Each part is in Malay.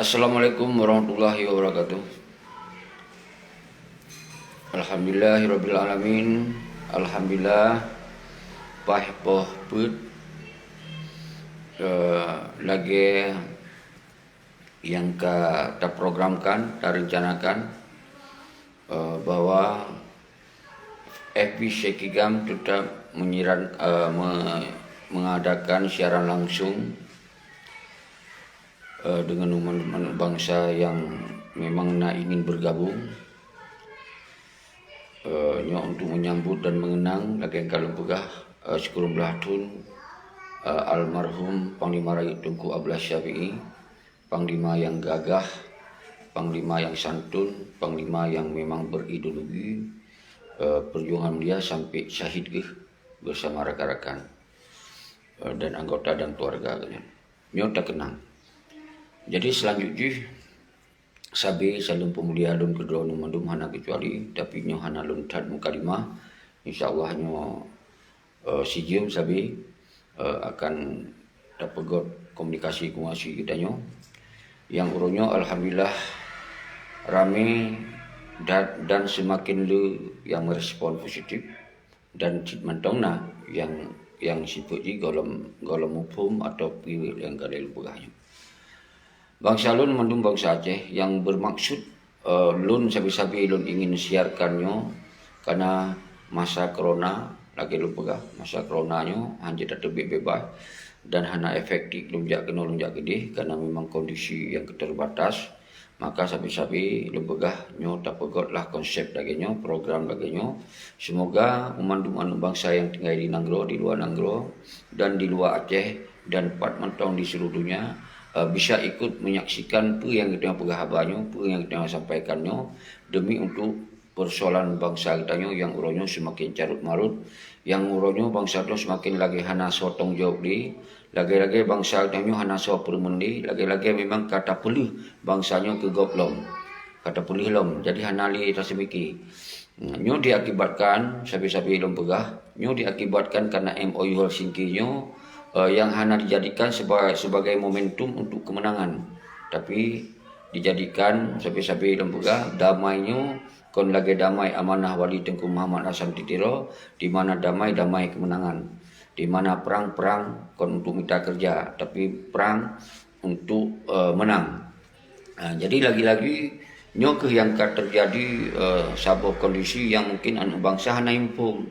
Assalamualaikum warahmatullahi wabarakatuh. Alhamdulillahirrabbilalamin. Alhamdulillah pah poh put lagi yang kita programkan, kita rencanakan bahwa FB Syekigam tetap mengadakan siaran langsung dengan umat bangsa yang memang ingin bergabung untuk menyambut dan mengenang lagi yang kalau pegah syukur belatun almarhum Panglima Rakyat Tunku Abdullah Syafi'i, Panglima yang gagah, Panglima yang santun, Panglima yang memang berideologi. Perjuangan dia sampai syahid bersama rakan-rakan dan anggota dan keluarga. Nyota kenang. Jadi selanjutnya sabi salun pemulia lun kedua numandum hana kecuali tapi nyo hana lun tad mukalimah insyaallah nyo sijum sabi akan dapat komunikasi kita nyo yang urunyo alhamdulillah rame dan semakin lu yang merespon positif dan mentongna yang siput di golem hukum atau pilih yang galil pegahnya. Bangsa lun mandum bangsa Aceh yang bermaksud lun sabi-sabi lun ingin siarkannya karena masa corona lagi lun pegah masa coronanyo hanya tetap bebas dan hanya efektif lunjak gede karena memang kondisi yang keterbatas maka sabi-sabi lun pegah nyo tak pegotlah konsep laginyo program laginyo semoga umandum bangsa yang tinggal di Nanggro di luar Nanggro dan di luar Aceh dan 4 mentong di seluruh dunia bisa ikut menyaksikan apa yang kita pegah habanyo, apa yang kita sampaikannya demi untuk persoalan bangsa kita yang uronyo semakin carut marut, yang uronyo bangsa itu semakin lagi hana sotong jawab di, lagi-lagi bangsa kita hana so permendi, lagi-lagi memang kata pelih bangsanya ke goblom, kata pelih lom, jadi hana li tasemiki. Nyo diakibatkan sabi-sabi lom pegah, nyo diakibatkan karena MOU Helsinki nyo yang hanya dijadikan sebagai momentum untuk kemenangan, tapi dijadikan sabi-sabi lembaga damainya kon lagi damai amanah wali Tengku Muhammad Hasan Titiro, di mana damai kemenangan, di mana perang kon untuk minta kerja, tapi perang untuk menang. Jadi lagi-lagi nyok yang terjadi sebuah kondisi yang mungkin anu bangsa hana impung.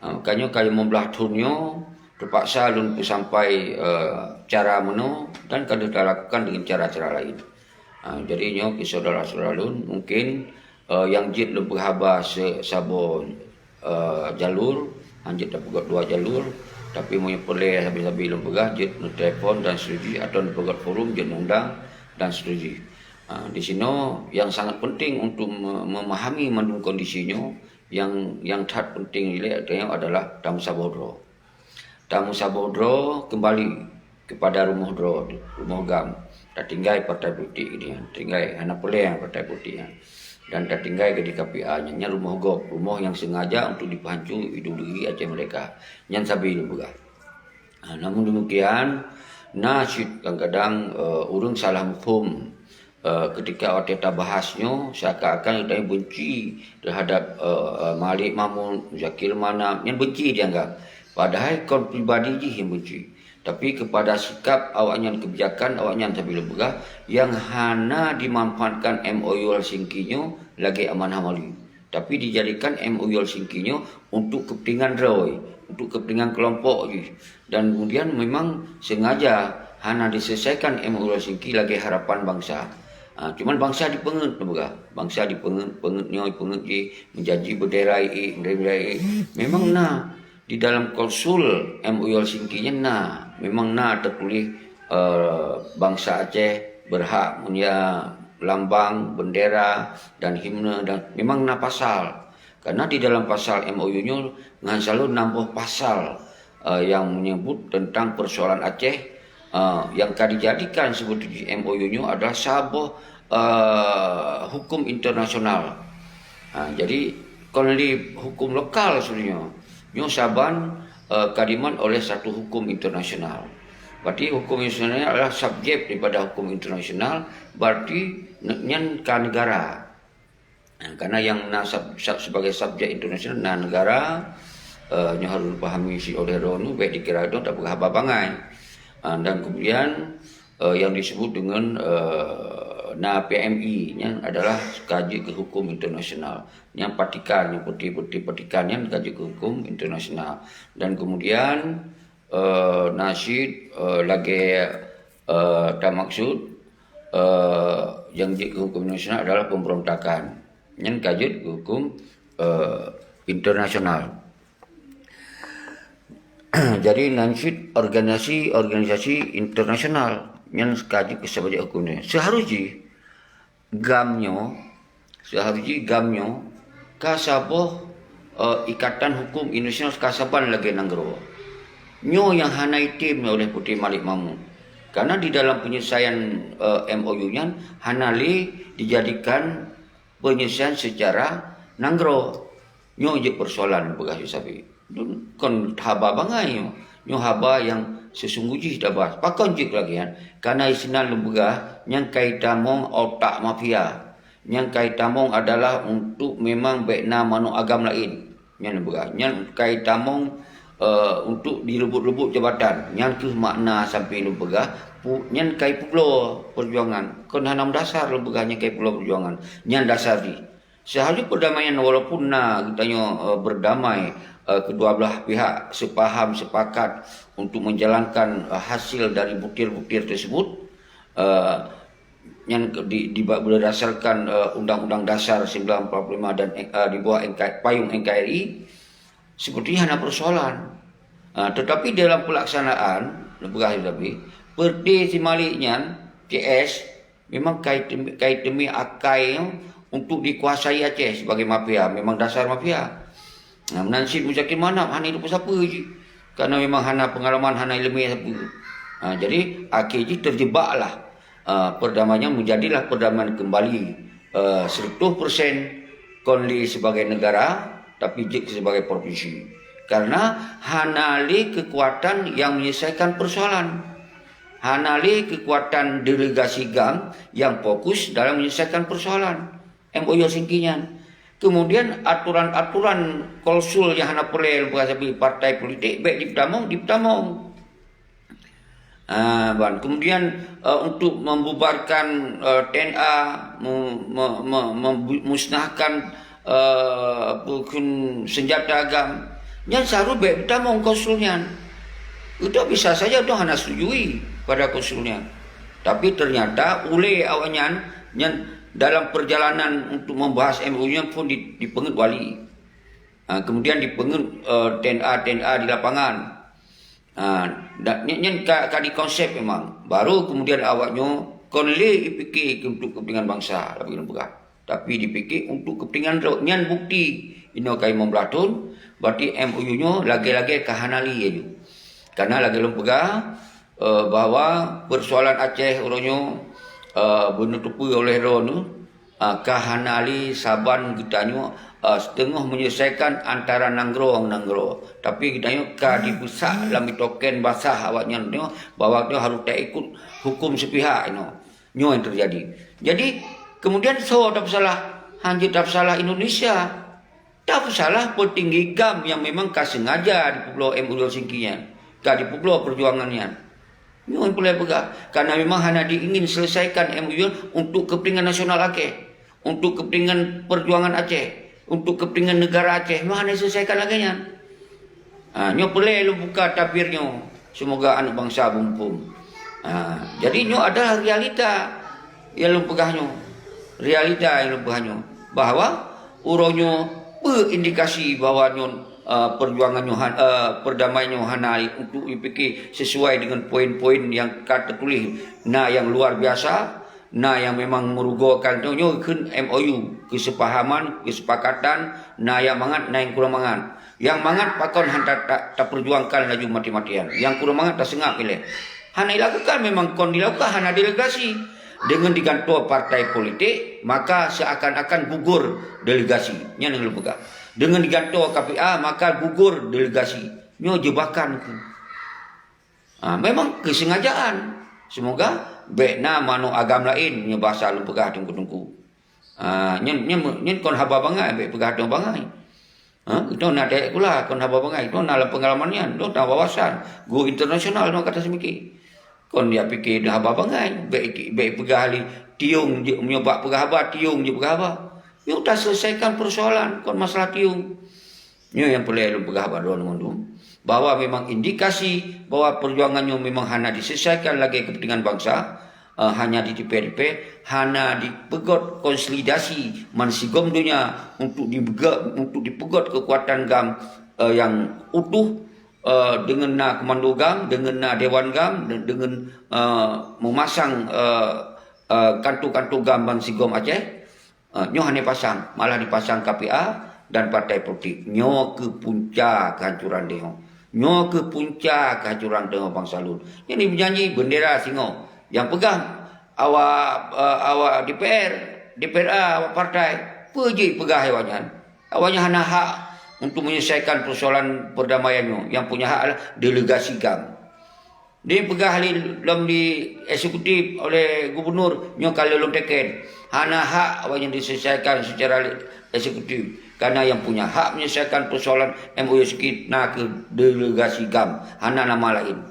Makanya kalau membelah tunyo terpaksa lun sampai cara menu dan kalau kita lakukan dengan cara-cara lain. Jadi nyo saudara-saudara lun mungkin yang jid lun berhaba sabo jalur anjit dapat 2 jalur tapi mau boleh habis-habis lun pegah jid telepon dan setuju atau pegat forum jid undang dan setuju. Di sini yang sangat penting untuk memahami mandung kondisinya yang sangat penting adalah tamu sabodro. Tamu Sabodro kembali kepada rumah gam. Tak tinggal partai putih ini, tinggal anak pelai partai putih dan tak tinggal ke di KPA nya rumah gop, rumah yang sengaja untuk dipancu ideologi Aceh mereka. Yang sabi juga. Namun demikian, nasyid kadang-kadang urung salah hukum ketika kita bahasnya seakan-akan kita benci terhadap Malik Mamun, Zakir Manam, yang benci dianggap. Padahal kon pribadi je yang benci. Tapi kepada sikap awaknya kebijakan awaknya sambil lembaga yang hana dimanfaatkan MOU Helsinki-nyo lagi amanah mali. Tapi dijadikan MOU Helsinki-nyo untuk kepentingan Roy, untuk kepentingan kelompok je. Dan kemudian memang sengaja hana diselesaikan MOU Helsinki lagi harapan bangsa. Cuman bangsa dipengut lembaga. Bangsa dipengut je menjanji bendera memang di dalam klausul MOU Helsinki-nya memang tertulis bangsa Aceh berhak punya lambang, bendera dan himne dan memang pasal. Karena di dalam pasal MOU-nya ngan selalu nambah pasal yang menyebut tentang persoalan Aceh yang dijadikan sebetulnya MOU-nya adalah sebuah hukum internasional. Jadi kalau di hukum lokal sebenarnya nyo saban kadiman oleh satu hukum internasional. Berarti hukum internasional adalah subjek daripada hukum internasional, berarti nyan ka negara. Karena yang sebagai subjek internasional na negara, nya harus dipahami si oleh ronu baik dikira itu tak berhaba bangai. Dan kemudian yang disebut dengan na PMI nya adalah kaji ke hukum internasional. Yang patikan, yang putih-putih patikan yang kaji ke hukum internasional. Dan kemudian nasid lagi tak maksud yang di hukum internasional adalah pemberontakan yang kaji hukum internasional. Jadi nasid organisasi internasional yang kaji sebagai hukumnya seharusnya gamnyo kasaboh ikatan hukum internasional kasaban lagi nanggro nyo yang hanai tim oleh Putri Malik Mamu. Karena di dalam penyelesaian MOU-nya hanali dijadikan penyelesaian secara nanggro. Nyo je persoalan begas sapi. Kon haba bangai nyo haba yang sesungguhnya dah bahas. Pakon je lagi kan. Karena isinan lembaga yang kaitamong otak mafia. Yang kaitamong adalah untuk memang bekna manu agam lain. Yang lembaga. Yang kaitamong untuk direbut-rebut jabatan yang tu makna sampai lembaga nyan kai pulo perjuangan kon hanam dasar lembaga nya kai pulo perjuangan nyan dasar di seharusnya perdamaian walaupun kitanya berdamai kedua belah pihak sepaham sepakat untuk menjalankan hasil dari butir-butir tersebut yang berdasarkan Undang-Undang Dasar 1945 dan di bawah payung NKRI seperti hanya persoalan. Tetapi dalam pelaksanaan perdi si maliknya CS memang kait demi akai untuk dikuasai Aceh sebagai mafia, memang dasar mafia. Nansib Muzakir Manap hanya itu siapa je. Karena memang hana pengalaman hana ilmu siapa. Jadi akhirnya terjebaklah perdamaiannya menjadilah perdamaian kembali 100% konli sebagai negara tapi JIK sebagai provinsi. Karena hanali kekuatan yang menyelesaikan persoalan. Hanali kekuatan delegasi GAM yang fokus dalam menyelesaikan persoalan. MOU singkinya. Kemudian aturan-aturan konsul yang hana perlu partai politik baik dipetamong. Kemudian untuk membubarkan TNA, memusnahkan senjata agam yang seharusnya baik betamong konsulnya. Itu bisa saja itu hanya setujui pada konsulnya. Tapi ternyata oleh awalnya yang dalam perjalanan untuk membahas MOU-nya pun dipengut wali. Kemudian dipengut TNA di lapangan. Dan kali konsep memang baru kemudian awaknya konle dipikir untuk kepentingan bangsa lebih lembaga. Tapi dipikir untuk kepentingan nyan bukti ino kai memblatun berarti MOU-nya lagi-lagi kahanali aja. Karena lagi lembaga bahwa persoalan Aceh orangnya menutupi oleh rono kahanali saban kitanya setengah menyelesaikan antara nanggro. Tapi kitanya dibusak dalam token basah awaknya bahwa dia harus tak ikut hukum sepihak nyo yang terjadi. Jadi kemudian tak salah hanya tak salah Indonesia, tak salah petinggi GAM yang memang sengaja di Pulau MOU singkinya, di Pulau perjuangannya. Ini yang boleh pegang. Karena memang hanya diingin selesaikan MOU untuk kepentingan nasional Aceh, untuk kepentingan perjuangan Aceh, untuk kepentingan negara Aceh. Memang hanya selesaikan lagi nya. Nyo boleh lu buka tabirnya. Semoga anak bangsa bumpum. Jadi nyo adalah realita yang lu pegahnya. Realita yang lu pegahnya. Bahwa uronyo berindikasi bahwa nyo perjuangan perdamaian hanai untuk dipikir sesuai dengan poin-poin yang kata tulis yang luar biasa, yang memang merugokan nyo kan MOU kesepahaman kesepakatan yang mangat yang kurang mangat. Yang mangat pakon hantar tak perjuangkan laju mati-matian. Yang kurang mangat tak sengak pilih. Hana dilakukan memang kon dilakukan hana delegasi dengan digantung partai politik maka seakan-akan gugur delegasi nya nang lembaga. Dengan digantung KPA maka gugur delegasi. Nyo jebakan. Memang kesengajaan. Semoga bekna mano agam lain nya bahasa lu pegah tungku-tungku. Nyen kon haba bangai bek pegah dong bangai. Itu nak dek pula kon haba bangai. Itu dalam pengalaman yan, itu dalam wawasan. Go internasional no kata semiki. Kon dia fikir dah haba bangai bek pegah li tiung je menyobak pegah haba tiung je pegah haba. Yo dah selesaikan persoalan kon masalah tiung. Nyo yang perlu lu pegah haba don bahwa memang indikasi bahwa perjuangannya memang hanya diselesaikan lagi kepentingan bangsa, hanya di DPRP, hanya dipegot konsolidasi mansigom dunia untuk dipegot kekuatan GAM yang utuh, dengan komando GAM, dengan Dewan GAM, dengan memasang kantu-kantu GAM mansigom Aceh. Nyo hanya pasang, malah dipasang KPA dan partai politik. Nyo ke puncak kehancuran dia. Nyo ke puncak kehancuran tengah bangsa Lun. Ini menyanyi bendera singo yang pegang awak DPRA awak partai pergi pegah hewannya. Awaknya hanya hak untuk menyelesaikan persoalan perdamaiannya. Yang punya hak adalah delegasi GAM. Dia pegah dalam di eksekutif oleh gubernur nyo kalau lom teken. Hanya hak awaknya diselesaikan secara eksekutif. Karena yang punya hak menyelesaikan persoalan MOU sikit nak ke delegasi GAM. Hana nama lain.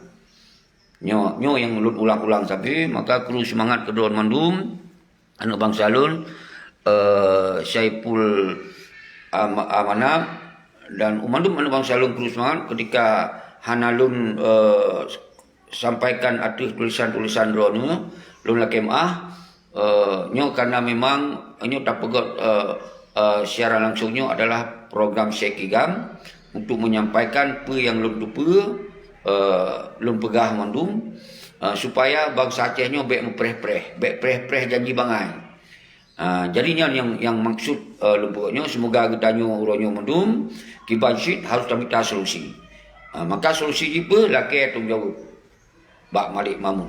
Nyo yang ulang-ulang sampai maka perlu semangat kedua mandum anak bangsa Lun, Saiful Amanah dan umandum anak bangsa Lun perlu semangat ketika Hana Lun sampaikan arti tulisan-tulisan drone Lun lakemah nyo karena memang nyo tak pegot secara langsungnya adalah program Sekigam untuk menyampaikan apa yang lum lupa, lum pegah mandum supaya bangsa Acehnya bek preh janji bangai. Jadinya yang maksud lum pegahnya semoga gedanyo uronyo mandum kibansit harus minta solusi. Maka solusi jipa laki tong jawab Bak Malik Mamun.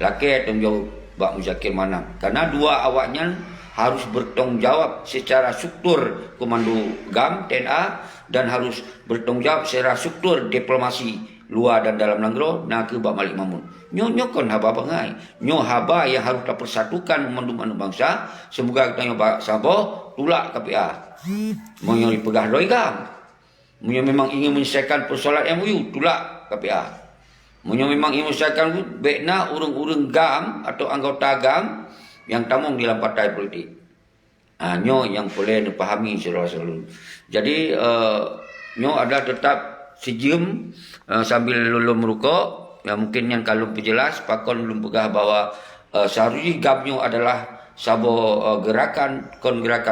Laki tong jawab Bak Muzakir Manam. Karena dua awaknya harus bertanggung jawab secara struktur komando GAM, TNA dan harus bertanggung jawab secara struktur diplomasi luar dan dalam negara nak ke Bak Malik Mamun. Nyo kon haba bangai. Nyo haba yang harus persatukan memandum bangsa. Semoga kita nyoba sabo tulak KPA. Monyo dipegah doi GAM. Monyo memang ingin menyelesaikan persoalan MOU tulak KPA. Monyo memang ingin menyelesaikan bekna urung-urung GAM atau anggota GAM yang tamung dalam partai politik. Nyo yang boleh dipahami selalu. Jadi nyo adalah tetap sejem sambil lulum merukuk. Ya mungkin yang kalau perjelas pakon belum pegah bahwa seharusnya GAM nyo adalah sabo gerakan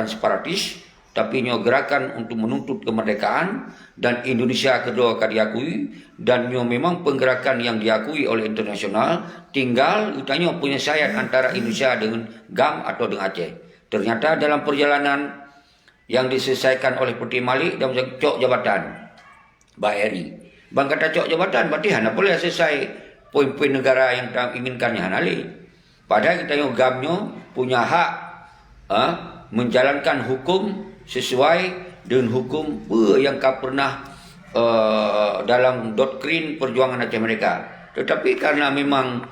separatis, tapi nyo gerakan untuk menuntut kemerdekaan dan Indonesia kedua akan diakui, dan nyo memang penggerakan yang diakui oleh internasional. Tinggal utanya penyelesaian antara Indonesia dengan GAM atau dengan Aceh. Ternyata dalam perjalanan yang diselesaikan oleh Putih Malik dan cok jabatan BRI. Bang kata cok jabatan berarti hanya boleh selesai poin-poin negara yang inginkannya hanali. Padahal kita yang GAM-nya punya hak menjalankan hukum sesuai dengan hukum yang pernah dalam doktrin perjuangan Aceh mereka. Tetapi karena memang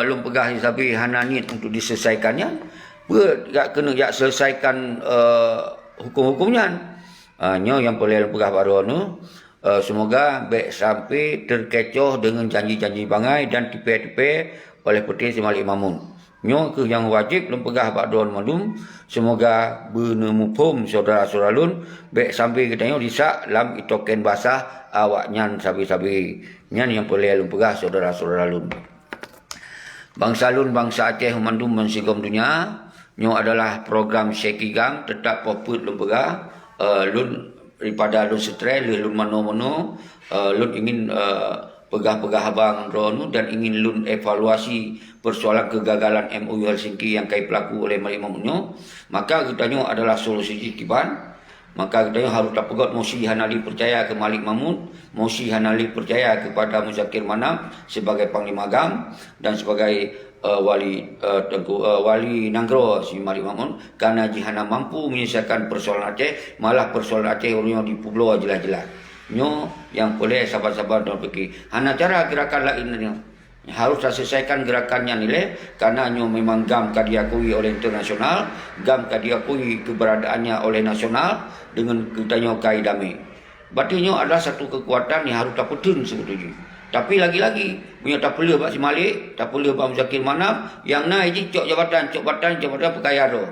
lum pegah tapi hana niat untuk diselesaikannya, gak kena selesaikan hukum-hukumnya. Nyo yang boleh lum pegah baru semoga baik sampai terkecoh dengan janji-janji bangai dan tipe-tipe oleh Putih Malik Mamun. Nyo ke yang wajib lum pegah bakdon mandum semoga benemupum saudara-saudara lun baik sampai kita disak lam itoken basah awak nyan sabi-sabi nyan yang boleh lum pegah saudara-saudara lun. Bangsa Lun, bangsa Aceh mandum mensigom dunia. Nyo adalah program Sekigam tetap poput lum pegah lun daripada lun stres lun mano-mano lun ingin pegah-pegah abang drone dan ingin lun evaluasi persoalan kegagalan MOU Helsinki yang kai pelaku oleh Malik Mamunyo, maka kitanya adalah solusi jikiban. Maka kitanya harus tak pegot mosi hanali percaya ke Malik Mamun, mosi hanali percaya kepada Muzakir Manam sebagai Panglima GAM dan sebagai wali Nanggro si Malik Mamun, karena jihana mampu menyelesaikan persoalan Aceh, malah persoalan Aceh orangnya di Pulau jelas-jelas. Nyo yang boleh sabar-sabar dan pergi. Hana cara gerakan lain nyo. Harus selesaikan gerakannya nilai karena nyo memang GAM diakui oleh internasional, GAM diakui keberadaannya oleh nasional dengan kitanya kai damai. Berarti nyo adalah satu kekuatan yang harus dapatkan sebetulnya. Tapi lagi-lagi punya tak perlu Pak Simalik, tak perlu Pak Muzakir Manap, yang naik je cok jabatan perkaya tu.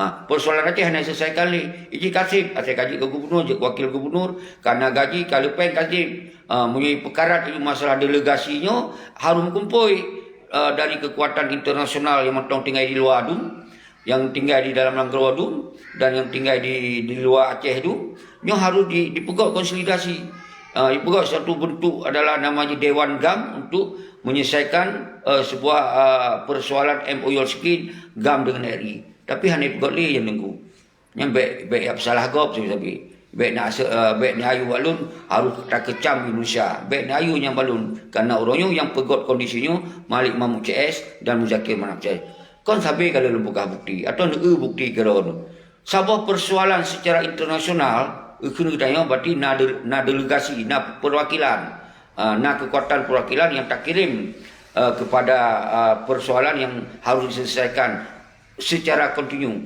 Persoalan Aceh hanya selesaikan li. Iji kasih kaji ke gubernur, je wakil gubernur, karena gaji kalau pen kasih punya perkara itu masalah delegasinya harus kumpul dari kekuatan internasional yang matang tinggal di luar adun, yang tinggal di dalam Langgar Wadum dan yang tinggal di luar Aceh itu, nyo harus dipegang konsolidasi. Dipegang satu bentuk adalah namanya Dewan GAM untuk menyelesaikan sebuah persoalan MOU skin GAM dengan RI. Tapi hanya pegang li yang tunggu. Yang baik apa salah gop tapi baik nak ayu balun harus tak kecam Indonesia. Baik nak ayu yang balun karena orangnya yang pegot kondisinya Malik Mahmud CS dan Muzakir Manap CS. Kon sabi kalau buka bukti atau bukti kalau sabah persoalan secara internasional kena tanya berarti na delegasi, na perwakilan, na kekuatan perwakilan yang tak kirim kepada persoalan yang harus diselesaikan secara kontinu.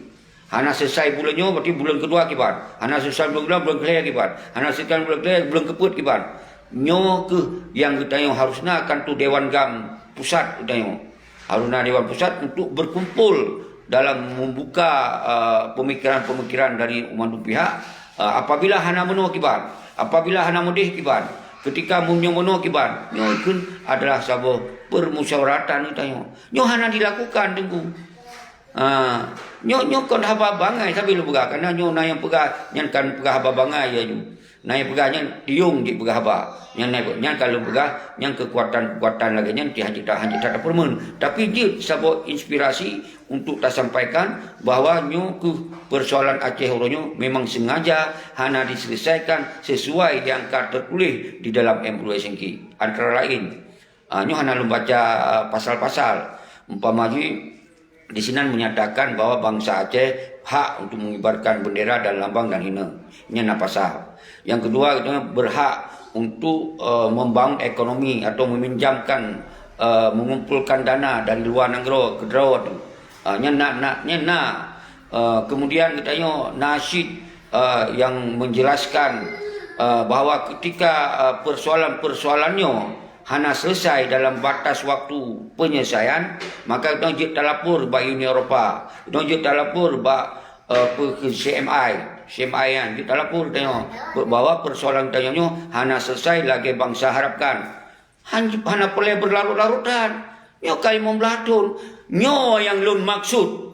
Hana selesai bulannya berarti bulan kedua akibat. Hana selesai bulan kedua akibat. Hana selesai bulan kedua bulan keput akibat. Nyo ke yang kita yang harusnya akan tu Dewan GAM pusat kita harusnya Dewan pusat untuk berkumpul dalam membuka pemikiran-pemikiran dari umat pihak. Apabila hana menu akibat, apabila hana mudih akibat, ketika munyo menu akibat, nyo ikun adalah sebuah permusyawaratan kita nyo hana dilakukan tunggu. Nyo kon haba bangai tapi lu pegah karena nyo na yang pegah nyan kan pegah haba bangai ya nyo. Na yang pegah nyan tiung di pegah haba. Nyan kalau pegah nyan kekuatan lagi nyan hanya tak permen. Tapi dia sebuah inspirasi untuk tak sampaikan bahawa nyo ke persoalan Aceh Oronyo memang sengaja hana diselesaikan sesuai yang tertulis di dalam MOU SNK. Antara lain nyo hana membaca pasal-pasal umpamanya di sini menyatakan bahwa bangsa Aceh hak untuk mengibarkan bendera dan lambang dan hina. Ini pasal. Yang kedua, berhak untuk membangun ekonomi atau meminjamkan, mengumpulkan dana dari luar negara ke draw tu. Kemudian katanya nasyid yang menjelaskan bahawa ketika persoalan-persoalannya hana selesai dalam batas waktu penyelesaian, maka kita telapor ba Uni Eropah, kita telapor ba CMI kan, kita telapor tanya bahawa persoalan tanya hana selesai lagi bangsa harapkan. Hana boleh berlarut-larutan. Nyo kai memblatun, nyo yang lun maksud.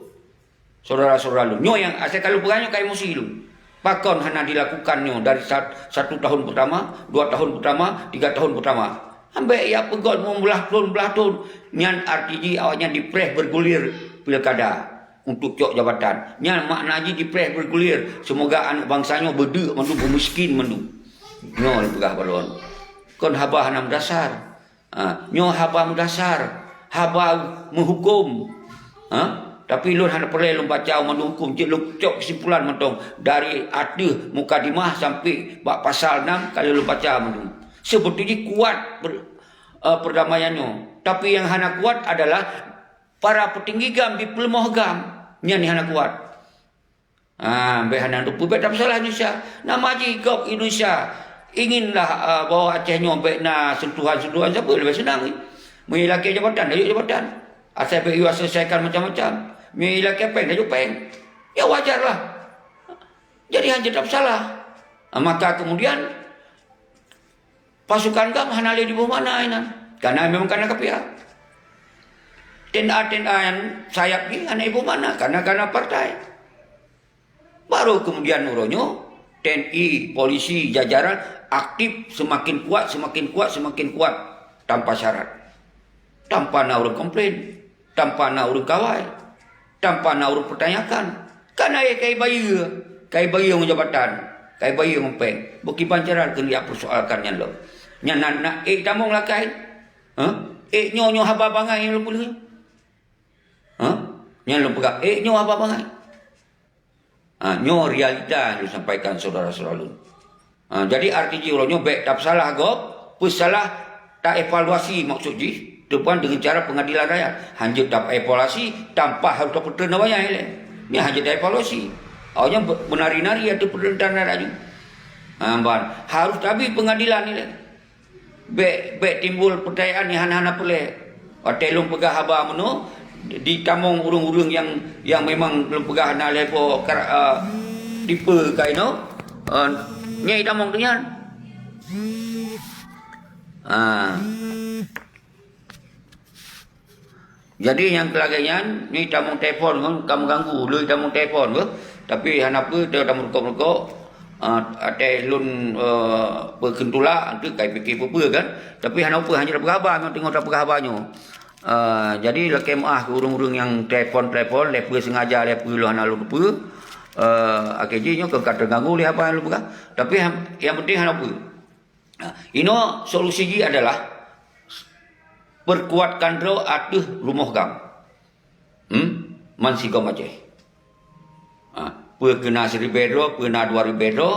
Saudara-saudara lu, nyo yang asal kalau bukannya kai musi lu. Pakon hana dilakukannya dari 1 tahun pertama, 2 tahun pertama, 3 tahun pertama. Sampai ia pegot membelah tun. Nyan RTG awaknya dipres bergulir pilkada untuk cok jabatan. Nyan maknanya dipres bergulir. Semoga anak bangsanya berdek mandu bermiskin mandu. Nyo dipegah balon. Kon haba hanam dasar. Nyo haba mendasar. Haba menghukum. Tapi lu hanya perlu lu baca mandu hukum. Cik lu cok kesimpulan mantong. Dari adeh mukadimah sampai bak pasal 6 kalau lu baca mandu. Sebetulnya kuat perdamaiannya. Tapi yang hana kuat adalah para petinggi GAM di pelemah GAM. Yang hana kuat. Hana untuk pubet tak salah Indonesia. Nama haji gok Indonesia. Inginlah bawa Acehnya baik na sentuhan-sentuhan siapa lebih senang. Menghilaki jabatan, dah jabatan. Asal BU selesaikan macam-macam. Menghilaki peng, dah peng. Ya wajarlah. Jadi hanya tak salah. Maka kemudian pasukan GAM hana di bawah mana ini? Karena memang karena kepiak. Tenda yang sayap ni hana ibu mana? Karena partai. Baru kemudian uronyo TNI, polisi, jajaran aktif semakin kuat tanpa syarat. Tanpa nak urut komplain, tanpa nak urut kawai, tanpa nak urut pertanyakan. Karena kai bayi yang jabatan, kai bayi yang peng. Buki pancaran kena persoalkannya lo. Nya nak tamong lakai. Nyo haba bangai yang lu boleh. Nya lu pegak nyo haba bangai. Nyo realita yang disampaikan saudara-saudara lu. Jadi RTG ulangnya baik tak salah gop, pesalah tak evaluasi maksud ji. Depan dengan cara pengadilan rakyat. Hanya tak evaluasi tanpa harus dapat perdana banyak. Ini hanya tak evaluasi. Awalnya menari-nari ada perdana rakyat. Harus tapi pengadilan ni. Baik timbul percayaan ni hana-hana pulih. Telung pegah haba meno di tamong urung-urung yang memang belum pegah nak lepo tipe kaino. Nyai tamong tu nyan. Jadi yang kelagaian ni tamong telefon kan kamu ganggu lui tamong telefon ke tapi hanapa dia tamong rokok-rokok ada lun berkentula tu kai fikir apa kan tapi hanapa hanya dapat khabar memang tengok dapat khabarnya. Jadi lekemah ke urung-urung yang telefon lepa sengaja lepa lu hana lupa. Akhirnya kau kata ganggu lihat apa yang lupa. Tapi yang penting hanapa. Ino solusi adalah perkuatkan ro atuh rumah gam. Man si kau macam. Kena 1,000 bedro, kena 2,000 bedro.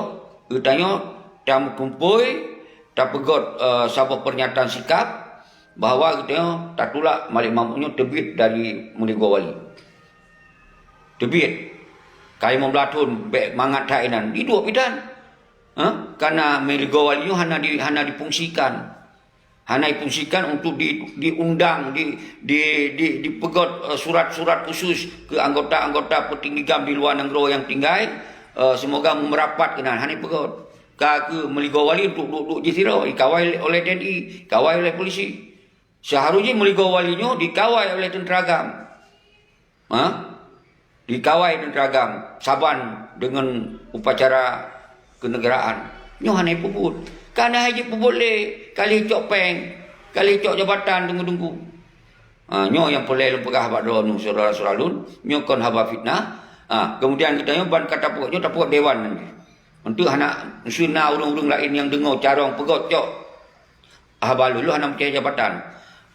Utanya tam kumpul, tak pegot sabuk pernyataan sikap bahawa kita tak tolak Malik Mahmudnya terbit dari Menegor Wali. Terbit. Kali membelatun baik mangat tainan di dua bidan. Karena Menegor Wali hana difungsikan. Hana difungsikan untuk diundang, dipegot surat-surat khusus ke anggota-anggota petinggi GAM di luar negara yang tinggal. Semoga merapat kenal. Hana pegot. Ke Menegor Wali untuk duduk di sirau. Dikawal oleh TNI, dikawal oleh polisi. Seharusnya Menegor Walinya dikawal oleh tentera GAM. Dikawal tentera GAM. Saban dengan upacara kenegaraan. Nyo hana puput. Karena haji puput le. Kali cok peng. Kali cok jabatan tunggu-tunggu. Nyo yang boleh lepegah pada nu saudara-saudara lun. Nyo kon haba fitnah. Kemudian kita nyo ban kata pokoknya tak pokok dewan nanti. Untuk anak sunnah urung-urung lain yang dengar carong pegot cok. Haba lulu hana percaya jabatan.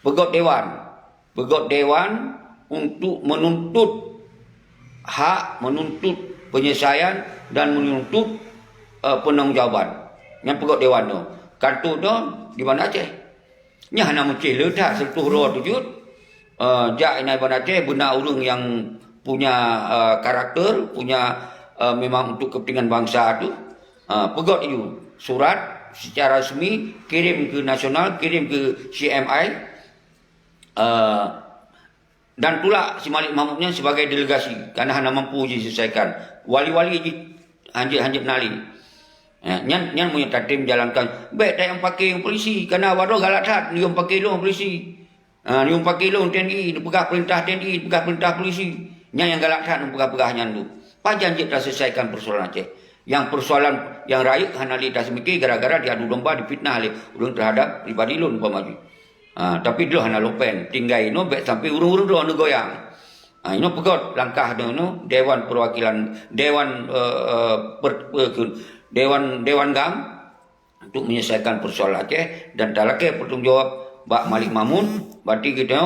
Pegot dewan untuk menuntut hak, menuntut penyelesaian dan menuntut penanggungjawab. Yang pegot dewan tu. Kantor tu di Bandar Aceh. Nya hana mesti letak sentuh roh tujut. Jak inai Bandar Aceh benar urung yang punya karakter, punya memang untuk kepentingan bangsa tu. Pegot itu surat secara resmi kirim ke nasional, kirim ke CMI. Dan pula si Malik Mahmudnya sebagai delegasi kerana hana mampu diselesaikan. Wali-wali hanjit nali. Nyan punya tatim jalankan. Baik tak yang pakai yang polisi kerana wado galak tak dia pakai lo polisi. Dia pakai lo TNI, dia pegah perintah TNI, dia pegah perintah polisi. Nyan yang galak tak pegah-pegah nyan tu. Pajan je tak selesaikan persoalan Aceh. Yang persoalan yang rakyat hana li tak semiki gara-gara diadu domba difitnah oleh urang terhadap pribadi lo umpamanya. Tapi dia hana lopen tinggal ino baik sampai urung-urung do anu goyang. Ino pegot langkah do Dewan Perwakilan Dewan GAM untuk menyelesaikan persoalan Aceh dan tak lagi bertanggungjawab Bak Malik Mahmud. Berarti kita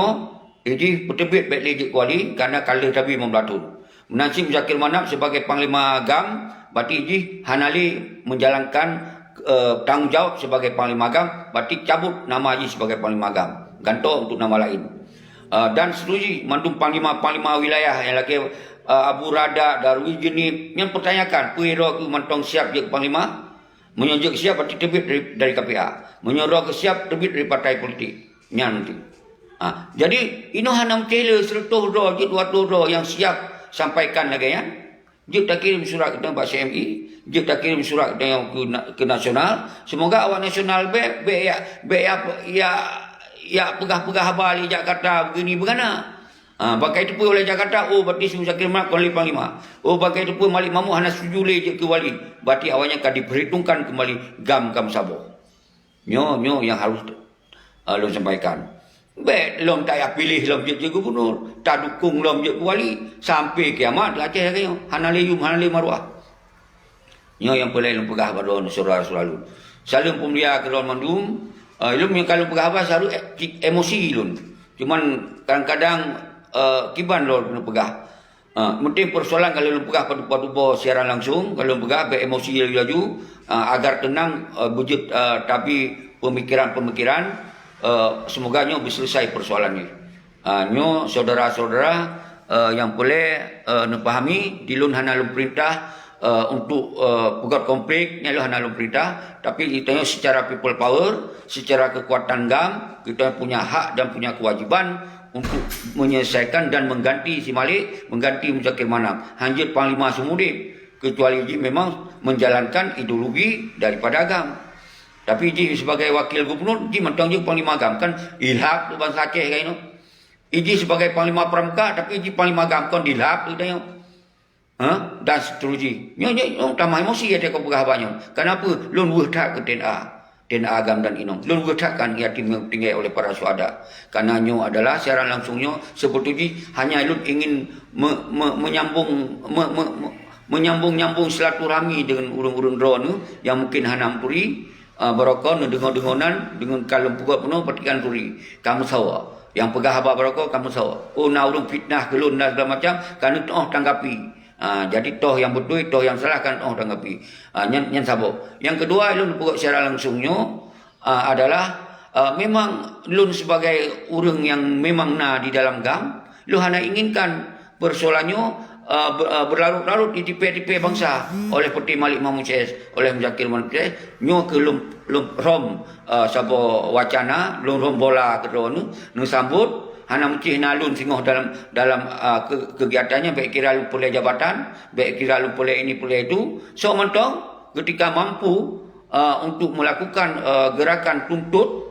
ini bertebit baik lejik kuali kerana kalah tapi membelatun. Menasib Zakir Manap sebagai Panglima GAM, berarti ini hanali menjalankan tanggungjawab sebagai Panglima GAM, berarti cabut nama Haji sebagai Panglima GAM, gantung untuk nama lain. Dan seterusnya mandum panglima wilayah yang lagi Abu Rada, Darwi Jenib yang pertanyakan puiro ke mantong siap je Panglima, menyonjok siap berarti terbit dari KPA, menyuruh ke siap terbit dari partai politik nanti. Jadi ini hanam tele 100 doh je 200 doh yang siap sampaikan lagi ya. Dia tak kirim surat kita Pak CMI, dia tak kirim surat kita yang ke nasional. Semoga awak nasional ya pegah-pegah balik Jakarta begini begana. Pakai itu pun oleh Jakarta, berarti Sri Zakir Manap kembali Panglima. Pakai itu pun Malik Mahmud hanya setuju je ke wali. Berarti awalnya akan diperhitungkan kembali GAM Sabah. Nyo yang harus lo sampaikan. Baik, lom tak payah pilih lom je gubernur, tak dukung lom je wali sampai kiamat Aceh lagi hana leyum hana le maruah. Nyo yang pelai lom pegah badon saudara-saudara. Saling pemulia ke lom mandum, lom yang kalau pegah apa saru emosi lom. Cuman kadang-kadang kiban lom pegah. Penting persoalan kalau lu pegah pada siaran langsung, kalau lu pegah beremosi laju agar tenang wujud tapi pemikiran-pemikiran semoga nyo bisa selesai persoalan ni. Nyo saudara-saudara yang boleh pahami dilun hana lu perintah untuk pegat konflik ni hana lu perintah, tapi kita secara people power, secara kekuatan GAM kita punya hak dan punya kewajiban untuk menyelesaikan dan mengganti si Malik, mengganti Muzakir Manap. Hanjit Panglima Semudip, kecuali Ji memang menjalankan ideologi daripada agam. Tapi Ji sebagai wakil gubernur, Ji mentang Ji Panglima agam. Kan ilhaq tu bangsa Aceh kan itu. Ji sebagai Panglima Pramuka, tapi Ji Panglima agam kan dilhaq tu tanya. Dan seterusnya. Nyo tambah emosi ada kau berhabannya. Kenapa? Lun wehtak ke TNA. Dan agam dan inom. Lun bertakkan ia tinggal oleh para suhada. Karena nyo adalah siaran langsungnya seperti hanya lun ingin menyambung silaturahmi dengan urung-urung drone yang mungkin hanam puri barokah dengar-dengonan dengan kalem pugat penuh petikan turi. Kamu sawa. Yang pegah habak barokah kamu sawa. Oh na urung fitnah ke lun dan segala macam kerana tanggapi. Jadi toh yang betul, toh yang salah kan tanggapi. Yang sabar. Yang kedua, lun pukul secara langsungnya adalah memang lun sebagai orang yang memang di dalam GAM, lun hanya inginkan persoalannya berlarut-larut di tipe-tipe bangsa oleh Peti Malik Mahmud CS, oleh Muzakir Manap CS, nyo ke lum rom sabo wacana, lum rom bola ke drone, nu sambut hana mesti nalun singoh dalam kegiatannya, baik kira lu boleh jabatan, baik kira lu boleh ini boleh itu. So mentong ketika mampu untuk melakukan gerakan tuntut,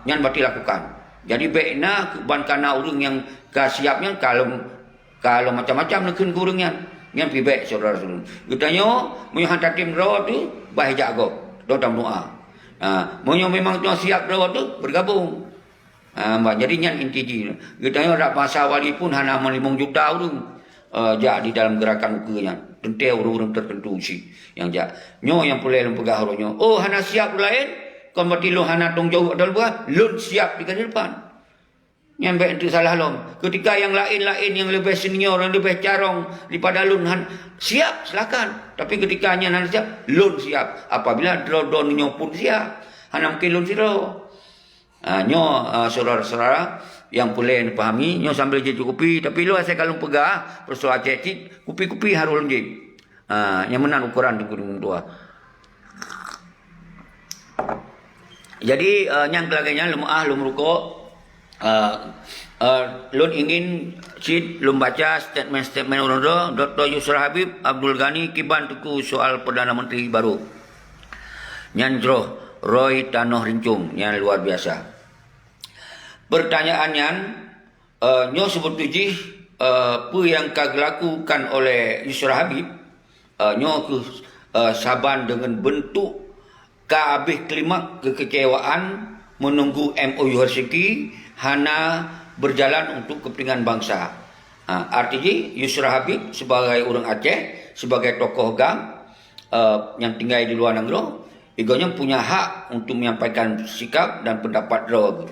yang berarti lakukan. Jadi baiknya bankana urang yang siapnya kalau macam-macam nak kun urangnya yang pi baik saudara-saudara. Katanya mun hantar tim raw tu baik jago, doa doa. Mun memang tu siap raw tu bergabung. Jadi yang inti ji. Kita nak masa wali pun hana 5 juta orang di dalam gerakan ukenya. Tentu orang-orang tertentu si yang jak. Nyo yang boleh pegah horonya. Oh hana siap lain. Kon berarti lu hana tong jauh dalam buah. Lu siap di depan. Yang baik itu salah lom. Ketika yang lain-lain yang lebih senior, yang lebih carong daripada lun siap silakan. Tapi ketika hana siap, lun siap. Apabila dron nyo pun siap. Hana mungkin lun siro. Saudara-saudara yang boleh dipahami, nyo sambil je kupi, tapi lu saya kalau pegah persoalan cecik, kupi-kupi harul je. Yang menang ukuran di gunung tua. Jadi yang kelaganya lum rukuk, lun ingin lum baca statement orang Dr. Yusra Habib Abdul Ghani Kiban Tuku soal Perdana Menteri baru. Nyanjroh Roy Tanoh Rincung yang luar biasa. Pertanyaannya, nyo sebetulnya apa yang dilakukan oleh Yusra Habib, nyo saban dengan bentuk habis klimak kekecewaan menunggu MOU Helsinki hana berjalan untuk kepentingan bangsa. Artinya Yusra Habib sebagai orang Aceh, sebagai tokoh GAM yang tinggal di luar negeri, igonya punya hak untuk menyampaikan sikap dan pendapat dia.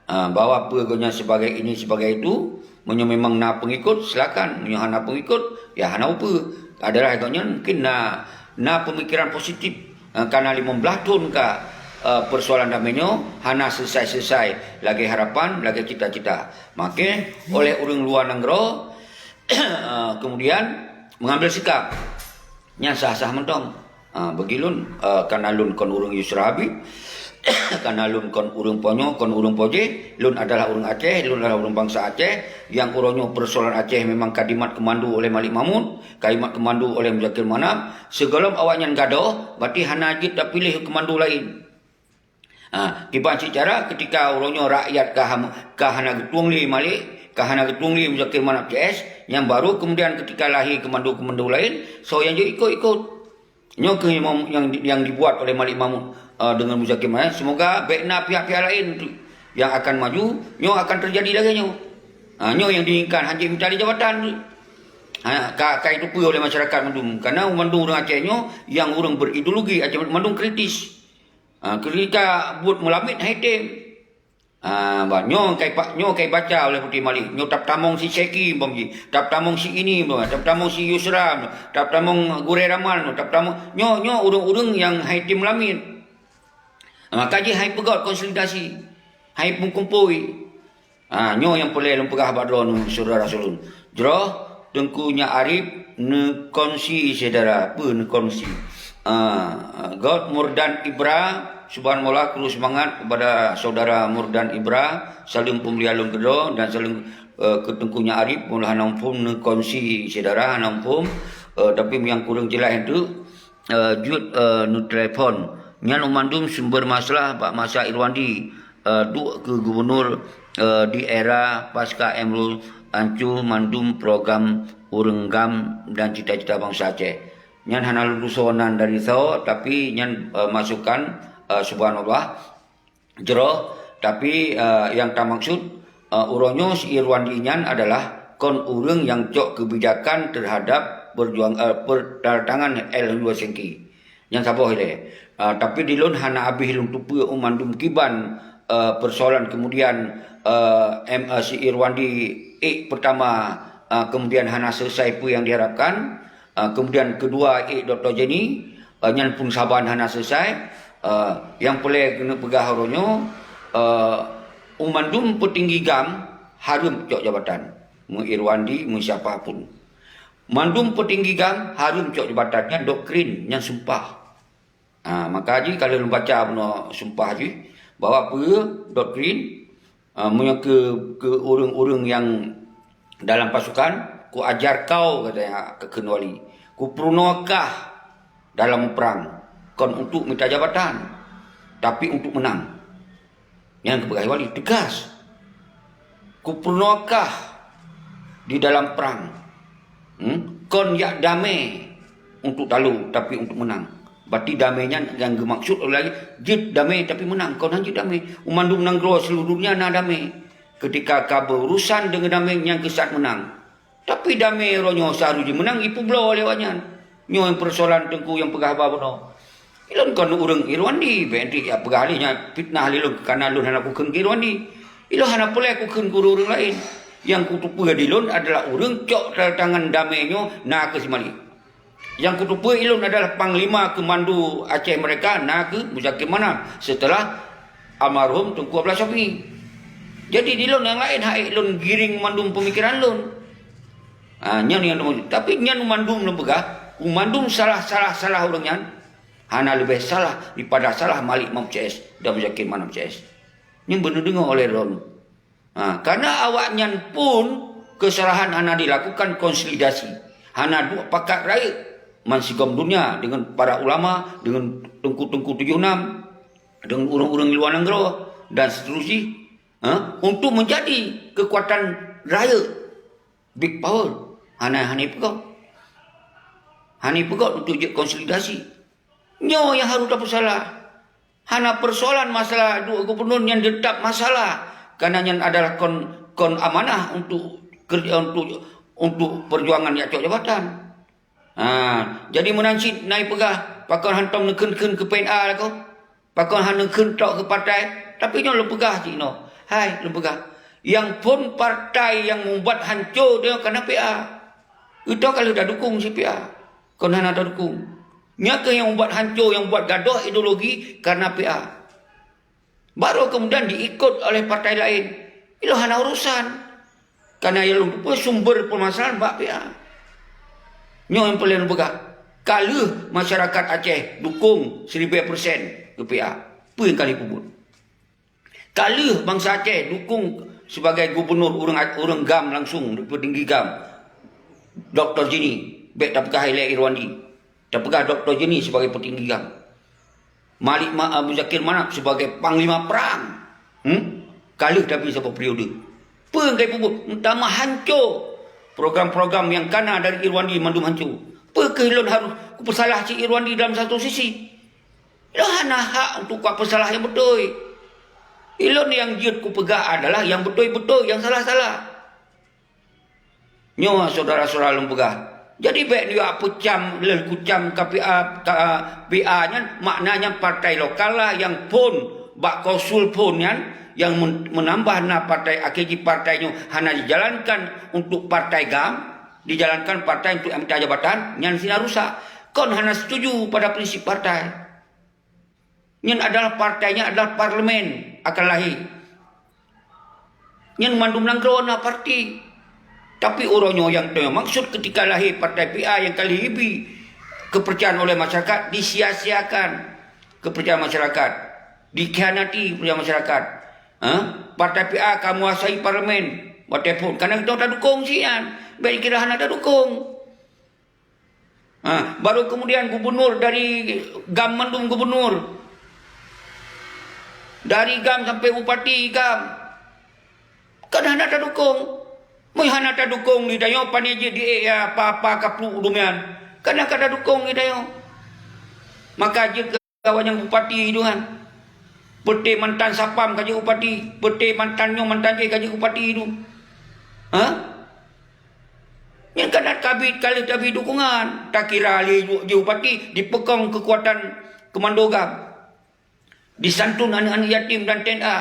Bahwa apa sebagai ini sebagai itu, menyo memang na pengikut silakan, menyo hana pengikut ya hana apa. Adalah igonya mungkin na pemikiran positif karena 15 tahun ka persoalan damainya hana selesai lagi harapan lagi cita-cita. Maka oleh orang luar negeri kemudian mengambil sikap nya sah-sah mentong. Bagi lun karena lun kon urang Yusra Habib karena lun kon urang Ponyo kon urang Poje, lun adalah urang Aceh, lun adalah urang bangsa Aceh yang urangnya persoalan Aceh memang kadimat kemandu oleh Malik Mahmud, kadimat kemandu oleh Muzakir Manap. Segala awaknya gadoh berarti hana ajit dah pilih kemandu lain. Tiba secara ketika urangnya rakyat kahana getung li Malik, kahana getung li Muzakir Manap CS yang baru, kemudian ketika lahir kemandu-kemandu lain, so yang je ikut-ikut. Nyo yang dibuat oleh Malik Mahmud dengan Muzakir Manap, semoga baiknya pihak-pihak lain yang akan maju, nyo akan terjadi lagi nyo. Nyo yang diinginkan hanya mencari jabatan. Kai itu oleh masyarakat Mandung. Karena Mandung orang Aceh nyo yang orang berideologi Aceh Mandung kritis. Ketika buat melamit hitam. Nyo kai baca oleh Putih Malik. Nyo tap tamong si Seki bomji. Tap tamong si ini bom. Tap tamong si Yusra. Tap tamong Gure Ramal. Tap tamong nyo urung-urung yang hai tim lamin. Maka je hai pegot konsolidasi. Hai pungkumpui. Nyo yang boleh lempegah badron saudara sulun. Jero Tengkunya Arif ne kongsi saudara. Apa ne kongsi? God Murdan Ibra. Subhanallah, kru semangat kepada saudara Murdan Ibra, saling pembelian kedo dan saling ketengkunya Arif mula nampum ne kongsi saudara nampum tapi yang kurang jelas itu jut nu telefon nyan umandum sumber masalah Pak Masa Irwandi duk ke gubernur di era pasca Emrul Ancu mandum program Urenggam dan cita-cita bangsa Aceh. Nyan hana lulusonan dari so tapi nyan masukan subhanallah jero tapi yang tak maksud uronyo si Irwandi nyan adalah kon urang yang cok kebijakan terhadap perdagangan L2 Sengki yang saboh ile tapi dilun hana abih lung tupu umandum kiban persoalan kemudian si Irwandi pertama kemudian hana selesai pu yang diharapkan kemudian kedua Dr. Jenny nyan pun saban hana selesai yang boleh kena pegah haronyo umandum petinggi gam harum cok jabatan mu Irwandi mu siapapun mandum petinggi gam harum cok jabatannya doktrin yang sumpah maka haji kalau baca no sumpah haji bahwa apa doktrin mu ke urang-urang yang dalam pasukan ku ajar kau katanya ke Kenwali ku purnokah dalam perang kon untuk minta jabatan tapi untuk menang yang kepegai wali tegas kupurnokah di dalam perang kon yak damai untuk talu tapi untuk menang berarti damainya yang dimaksud oleh jid damai tapi menang kon hanya damai umandum nanggro seluruhnya na damai ketika kabel urusan dengan damai yang kesat menang tapi damai ronyo seharusnya menang ipu blow lewatnya nyo yang persoalan tengku yang pegah babono ilon kon urang Irwandi benti ya pegalinya fitnah lilun karena lun hana kukeun Irwandi ilo hana pole kukeun guru urang lain yang kutupu dilun adalah urang cok tangan damainya na ke Simali yang kutupu ilun adalah panglima kemandu Aceh mereka na ke Muzakir mana setelah almarhum Tengku Abdullah Syafi'i jadi dilun yang lain hai lun giring mandum pemikiran lun nyan yang tapi nyan mandum lepegah umandum salah urang nyan hana lebih salah daripada salah Malik Mam CS dan Muzakir Manam CS. Ini benar dengar oleh Ron. Karena awaknya pun kesalahan hana dilakukan konsolidasi. Hana dua pakat rakyat mansigom dunia dengan para ulama, dengan tengku-tengku 76, dengan orang-orang luar negara dan seterusnya untuk menjadi kekuatan rakyat big power. Hana pegot. Hana pegot untuk konsolidasi. Nyo yang harus dapat salah. Hana persoalan masalah dua gubernur yang tetap masalah. Karena yang adalah kon amanah untuk perjuangan yang cok jabatan. Jadi menansi naik pegah. Pakon hantam neken ke PNA lah kau. Pakon hantam neken tok ke partai. Tapi nyo lu pegah cik no. Hai lu pegah. Yang pun partai yang membuat hancur dia karena PA. Itu kalau dah dukung si PA. Kon hana dah dukung. Nyaka yang membuat hancur, yang membuat gaduh ideologi karena PA. Baru kemudian diikut oleh partai lain. Itu hanya urusan. Karena yang lupa sumber permasalahan bak PA. Nyo yang paling bergak. Kalau masyarakat Aceh dukung 1000% ke PA. Apa yang kali pun. Kalau bangsa Aceh dukung sebagai gubernur orang GAM langsung, petinggi GAM. Dr. Jenny. Baik tak pekah Hilai Irwandi. Terpegah Dr. Jenny sebagai petinggi GAM. Malik Muzakir Manap sebagai panglima perang. Kalah tapi satu periode. Pengkai puput. Utama hancur. Program-program yang kana dari Irwandi mandum hancur. Pekehilun harus kupesalah si Irwandi dalam satu sisi. Ilon hana hak untuk kuat pesalah yang betul. Ilon yang jid kupegah adalah yang betul-betul, yang salah-salah. Nyo saudara-saudara lempegah. Jadi baik dia pucam kucam PA nya maknanya partai lokal lah yang pun bak konsul pun yang yang menambah na partai AKG partainya hanya dijalankan untuk partai GAM, dijalankan partai untuk minta jabatan, yang sina rusak. Kon hanya setuju pada prinsip partai. Yang adalah partainya adalah parlemen akan lahir. Yang mandum nangkrona parti. Tapi orangnya yang maksud ketika lahir partai PA yang kali ini kepercayaan oleh masyarakat disia-siakan. Kepercayaan masyarakat dikhianati kepercayaan masyarakat. Partai PA akan menguasai parlemen. Walaupun karena kita tak dukung sian, baik kira hana tak dukung. Baru kemudian gubernur dari GAM mandum gubernur, dari GAM sampai bupati GAM, kan hana tak dukung. Moi hana tak dukung ni dayo paneje di apa-apa kaplu dumian. Kan kada dukung ni dayo. Maka je kawan yang bupati itu kan. Pete mantan sapam kaji bupati, pete mantannya mantan je kaji bupati itu. Yang kena kabit kali tapi dukungan. Tak kira ali je bupati dipekong kekuatan komando GAM. Disantun anak-anak yatim dan TNA.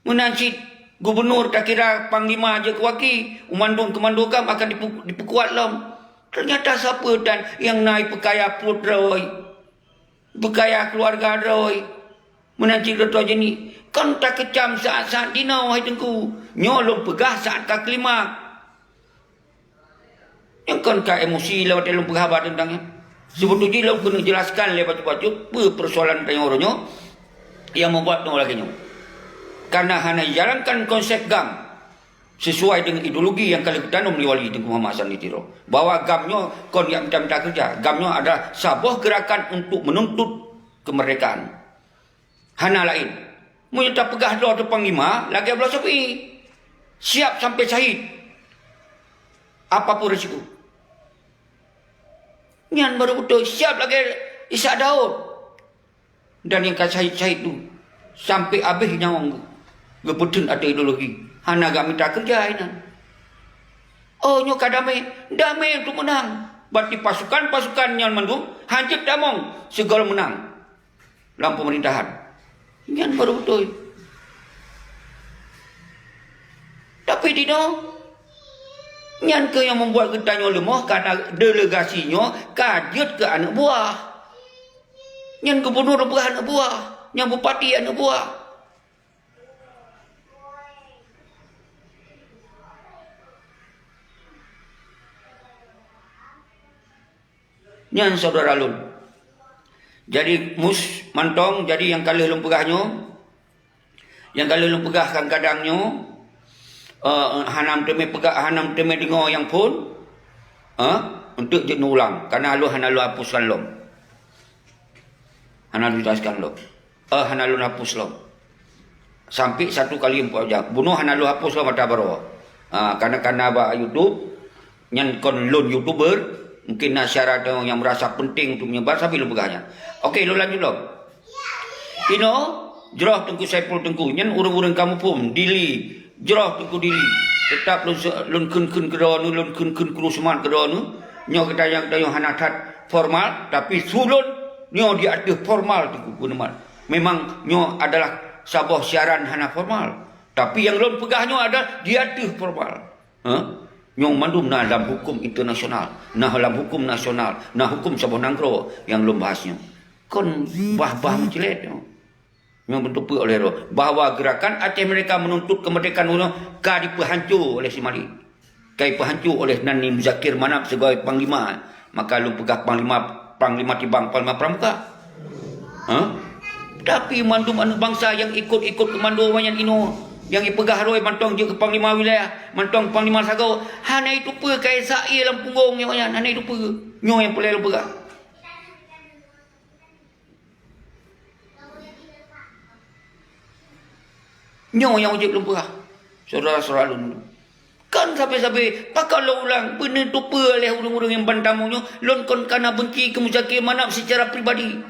Menancit gubernur tak kira panglima je kewaki, umandung komando GAM akan diperkuat lom. Ternyata siapa dan yang naik pekaya putroi. Bekaya keluarga Roy menancik Dato' Jeni kan tak kecam saat-saat dinau hai tengku nyolong pegah saat tak kelima yang kan ka emosi lewat dalam penghabar tentangnya sebetulnya lo kena jelaskan lewat baju persoalan tanya orangnya yang membuat no lagi karena hanya jalankan konsep GAM sesuai dengan ideologi yang kali ditanam oleh Tengku Muhammad Hassan Ditiro. Bahwa GAM-nya kon yang minta kerja. GAM-nya adalah sebuah gerakan untuk menuntut kemerdekaan. Hana lain. Menyerta pegah doa tu panglima, lagi belah sapi. Siap sampai syahid. Apapun risiko. Nyan baru betul. Siap lagi Ishak Daud. Dan yang syahid-syahid tu. Sampai habis nyawang. Geputun ada ideologi. Hana gak minta kerja ini. Oh nyoka damai. Damai untuk menang. Berarti pasukan-pasukan yang mendung. Hancur damong. Segala menang. Dalam pemerintahan. Yang baru betul. Tapi tidak. Yang ke yang membuat getanya lemah. Karena delegasinya kajet ke anak buah. Yang gubernur buah anak buah. Yang bupati anak buah. Nyan saudara lun. Jadi mus mantong jadi yang kali lun pegahnya. Yang kali lun pegahkan kadangnya hanam teme pegah hanam teme dengar yang pun untuk je ulang karena lu hana lu hapuskan lom. Hana lu tuliskan lom. Hana lu hapus lom. Sampai satu kali 4 jam. Bunuh hana lu hapus lom mata baro. Karena ba YouTube nyan kon lun YouTuber mungkin syarat yang merasa penting untuk menyebar sampai lu pegahnya. Okey, lu lanjut lo. Ino, jerah tengku Saiful tengku. Nyen urang-urang kamu pun dili. Jerah tengku dili. Tetap lun kun kedua nu, lun kun kerusuhan kedua nu. Nyo kita yang hanatat formal, tapi sulun nyo di atas formal tengku gunaman. Memang nyo adalah sebuah siaran hana formal. Tapi yang lun pegahnya ada di atas formal. Yang mandum na dalam hukum internasional, nah dalam hukum nasional, nah hukum sabah nangkro yang belum bahasnya. Kon bah-bah mencelet. Yang bentuk oleh roh bahwa gerakan Aceh mereka menuntut kemerdekaan ka dipehancur oleh si Malik. Kai pehancur oleh Nani Muzakir Manap sebagai panglima. Maka lu pegah panglima tibang panglima pramuka. Tapi mandum anak bangsa yang ikut-ikut komando banyak ino. Yang ipegah roi mantong je ke panglima wilayah, mantong panglima sagau. Hana itu pe kai sai dalam punggung yang banyak. Hana itu pe. Nyo yang pelai lu pegah. Nyo yang wajib lu pegah. Saudara-saudara lu. Kan sampai-sampai pakai lo ulang benda tu pe oleh orang-orang yang bantamunya. Lon kon kana benci ke Muzakir Manap secara pribadi.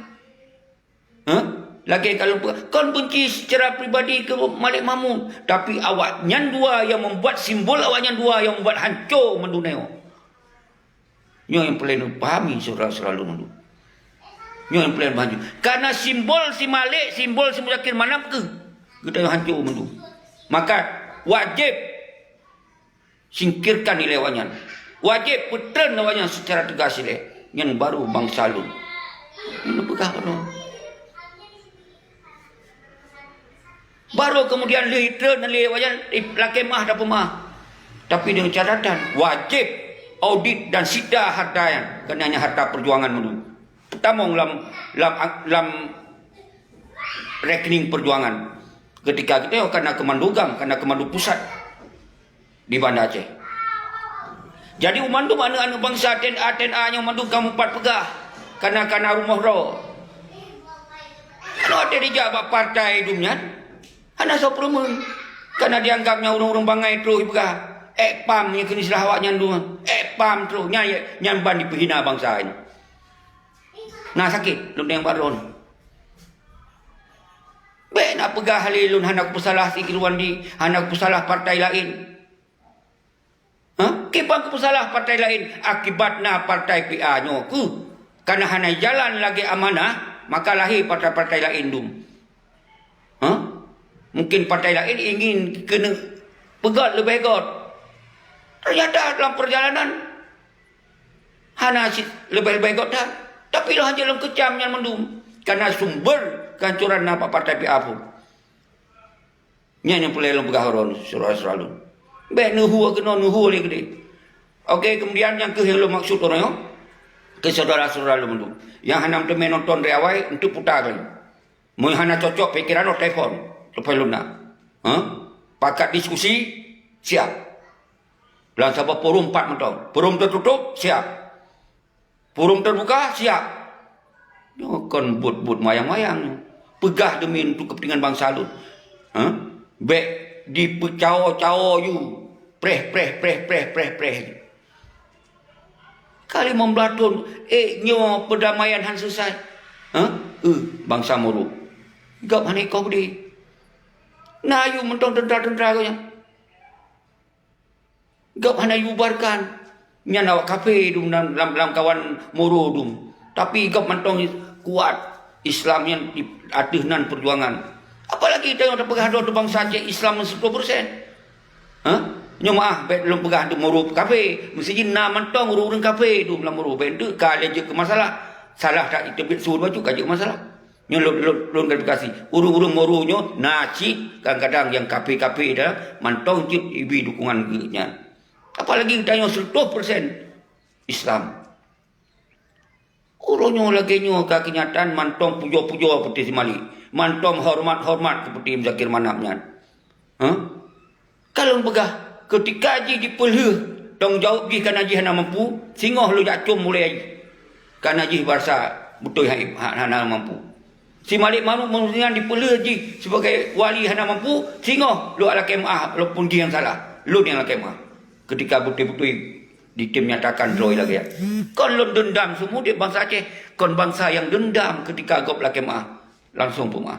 Lagi kalau kon benci secara pribadi ke Malik Mahmud, tapi awak nyan dua yang membuat simbol awak nyan dua yang membuat hancur mendunio. Nyo yang perlu pahami saudara-saudara dulu. Nyo yang perlu pahami. Karena simbol si Malik, simbol si Muzakir Manap ke Kita hancur mendu. Maka wajib singkirkan nilai wanyan. Wajib putren wanyan secara tegas nilai. Yang baru bangsa lu. Ini pegah baru. Baru kemudian literal nilai wanyan laki mah dan pemah. Tapi dengan catatan wajib audit dan sida harta yang kenanya harta perjuangan mendu. Pertama dalam rekening perjuangan. Ketika kita kena kemandugam, kena kemandu pusat di Banda Aceh. Jadi umandu mana anu bangsa TNA yang mandu kamu 4 pegah. Karena rumah roh. Kalau ada dijabat partai dunia, hana sopromen. Karena dianggapnya urung-urung bangai terus pegah. Pam yang kena silah awaknya dulu. Pam terus nyamban dipehina bangsa ini. Nah sakit, lu yang baron. Baik nak pegah halilun hendak pesalah sikiruan di hendak pesalah partai lain. Kipang pesalah partai lain akibatnya partai PA nyo ku. Karena hanya jalan lagi amanah maka lahir partai-partai lain dum. Mungkin partai lain ingin kena pegat lebih hebat. Ternyata dalam perjalanan hanya lebih hebat dah. Tapi lah hanya dalam kecam yang mendum. Karena sumber kancuran apa partai PA pun. Yang pelai pegah horon surah lu. Baik nuhu kena nuhu oleh gede. Okey, kemudian yang ke yang lu maksud orang yo. Ke saudara-saudara lu mendung. Yang hanam temen nonton reawai untuk putar lagi. Mun hana cocok pikiran o telefon. Lepas lu nak. Pakat diskusi siap. Belang sabab forum 4 mentong. Forum tertutup siap. Forum terbuka siap. Yo kon but mayang-mayang. Pegah demi untuk kepentingan bangsa lu. Baik di pecao-cao you. Preh. Kali membelatun, nyo perdamaian han selesai. Bangsa Moro. Gap hanai kau di. Nah, you mentong tentera-tentera kau yang. Gap hanai bubarkan. Nyan awak kafe dum dalam kawan Moro dum. Tapi gap mentong kuat Islam yang adehnan perjuangan. Apalagi kita yang terpegah dua bangsa Aceh Islam 10%. Nyomah belum pegah di Moro kafe. Mesti jina mentong urung kafe du dalam Moro. Bentuk kali je ke masalah. Salah tak itu suruh baju kaje masalah. Nyo lon klarifikasi. Urung-urung Moro nyo naci kadang-kadang yang kafe-kafe dah mentong je ibi dukungan nya. Apalagi kita yang 100% Islam. Urungnya lagi nyo ke kenyataan mantong pujo-pujo seperti si Mali. Mantong hormat-hormat seperti Zakir Manapnya. Kalau pegah ketika haji dipelih tong jawab ji kan haji hana mampu singoh lu jacum mulai haji. Kan haji barsa betul hana mampu. Si Malik Manu manusia dipelih haji sebagai wali hana mampu singoh lu ala kemah walaupun dia yang salah. Lu yang ala kemah. Ketika betul-betul di tim nyatakan droy lagi ya. Kon lu dendam semua di bangsa Aceh. Kon bangsa yang dendam ketika gop laki mah langsung pemah.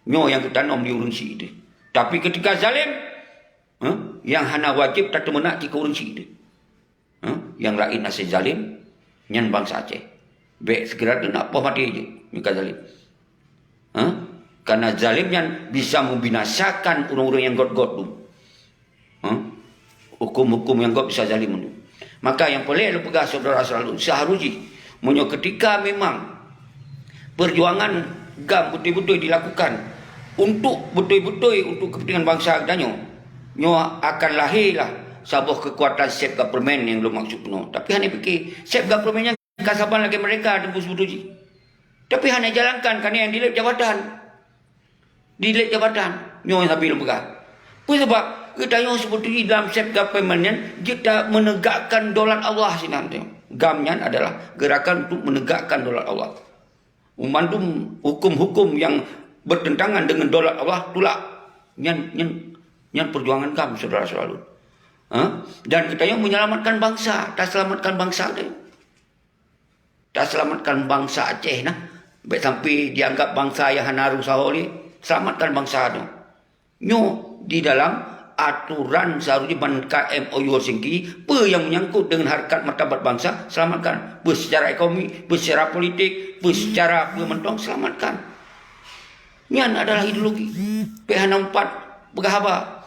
Nyo yang ketanam di urung si itu. Tapi ketika zalim, yang hana wajib tak temenak di urung si itu. Yang lain nasi zalim, nyan bangsa Aceh. Baik segera tu nak apa mati je, mereka zalim. Karena zalim yang bisa membinasakan orang-orang yang god-god tu. Hukum-hukum yang god bisa zalim tu. Maka yang boleh lu pegang saudara selalu seharusnya menyo ketika memang perjuangan gam betul-betul dilakukan untuk betul-betul untuk kepentingan bangsa dan nyo akan lahirlah sebuah kekuatan self government yang lu maksud penuh. Tapi hanya fikir self government yang kasaban lagi mereka tembus betul. Tapi hanya jalankan kerana yang dilet jabatan. Dilet jabatan nyo sambil pegang. Sebab kita yang seperti dalam self government kita menegakkan dolar Allah sinante. Gamnya adalah gerakan untuk menegakkan dolar Allah. Memandum hukum-hukum yang bertentangan dengan dolar Allah tulak yang perjuangan kami saudara selalu. Dan kita yang menyelamatkan bangsa, tak selamatkan bangsa tu. Tak selamatkan bangsa Aceh nah. Baik sampai dianggap bangsa yang hanaru saholi, selamatkan bangsa tu. Nyo di dalam aturan seharusnya KMOU Helsinki yang menyangkut dengan harkat martabat bangsa selamatkan. Secara ekonomi, secara politik, secara mentong selamatkan. Nyan adalah ideologi. PH64 berhaba.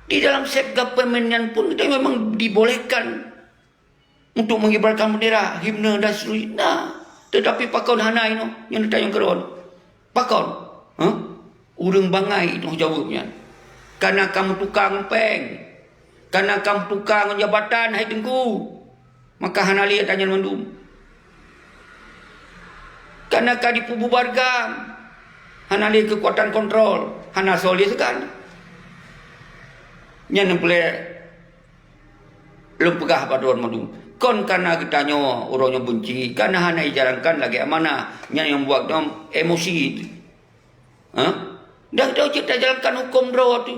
Di dalam self government yang pun kita memang dibolehkan untuk mengibarkan bendera, himne dan seterusnya. Nah, tetapi pakon hana ini yang ditayang keron. Pakon. Urang bangai itu jawabnya. Karena kamu tukang peng. Karena kamu tukang jabatan hai tengku. Maka hana lihat tanya mandum. Karena kadi pubu bargam. Hana lihat kekuatan kontrol. Hana solih sekan. Yang boleh lempegah pada orang mandum. Kon karena kita nyo orangnya benci. Karena hana dijalankan lagi amanah. Yang buat dom emosi itu. Dah kita jalankan hukum draw tu.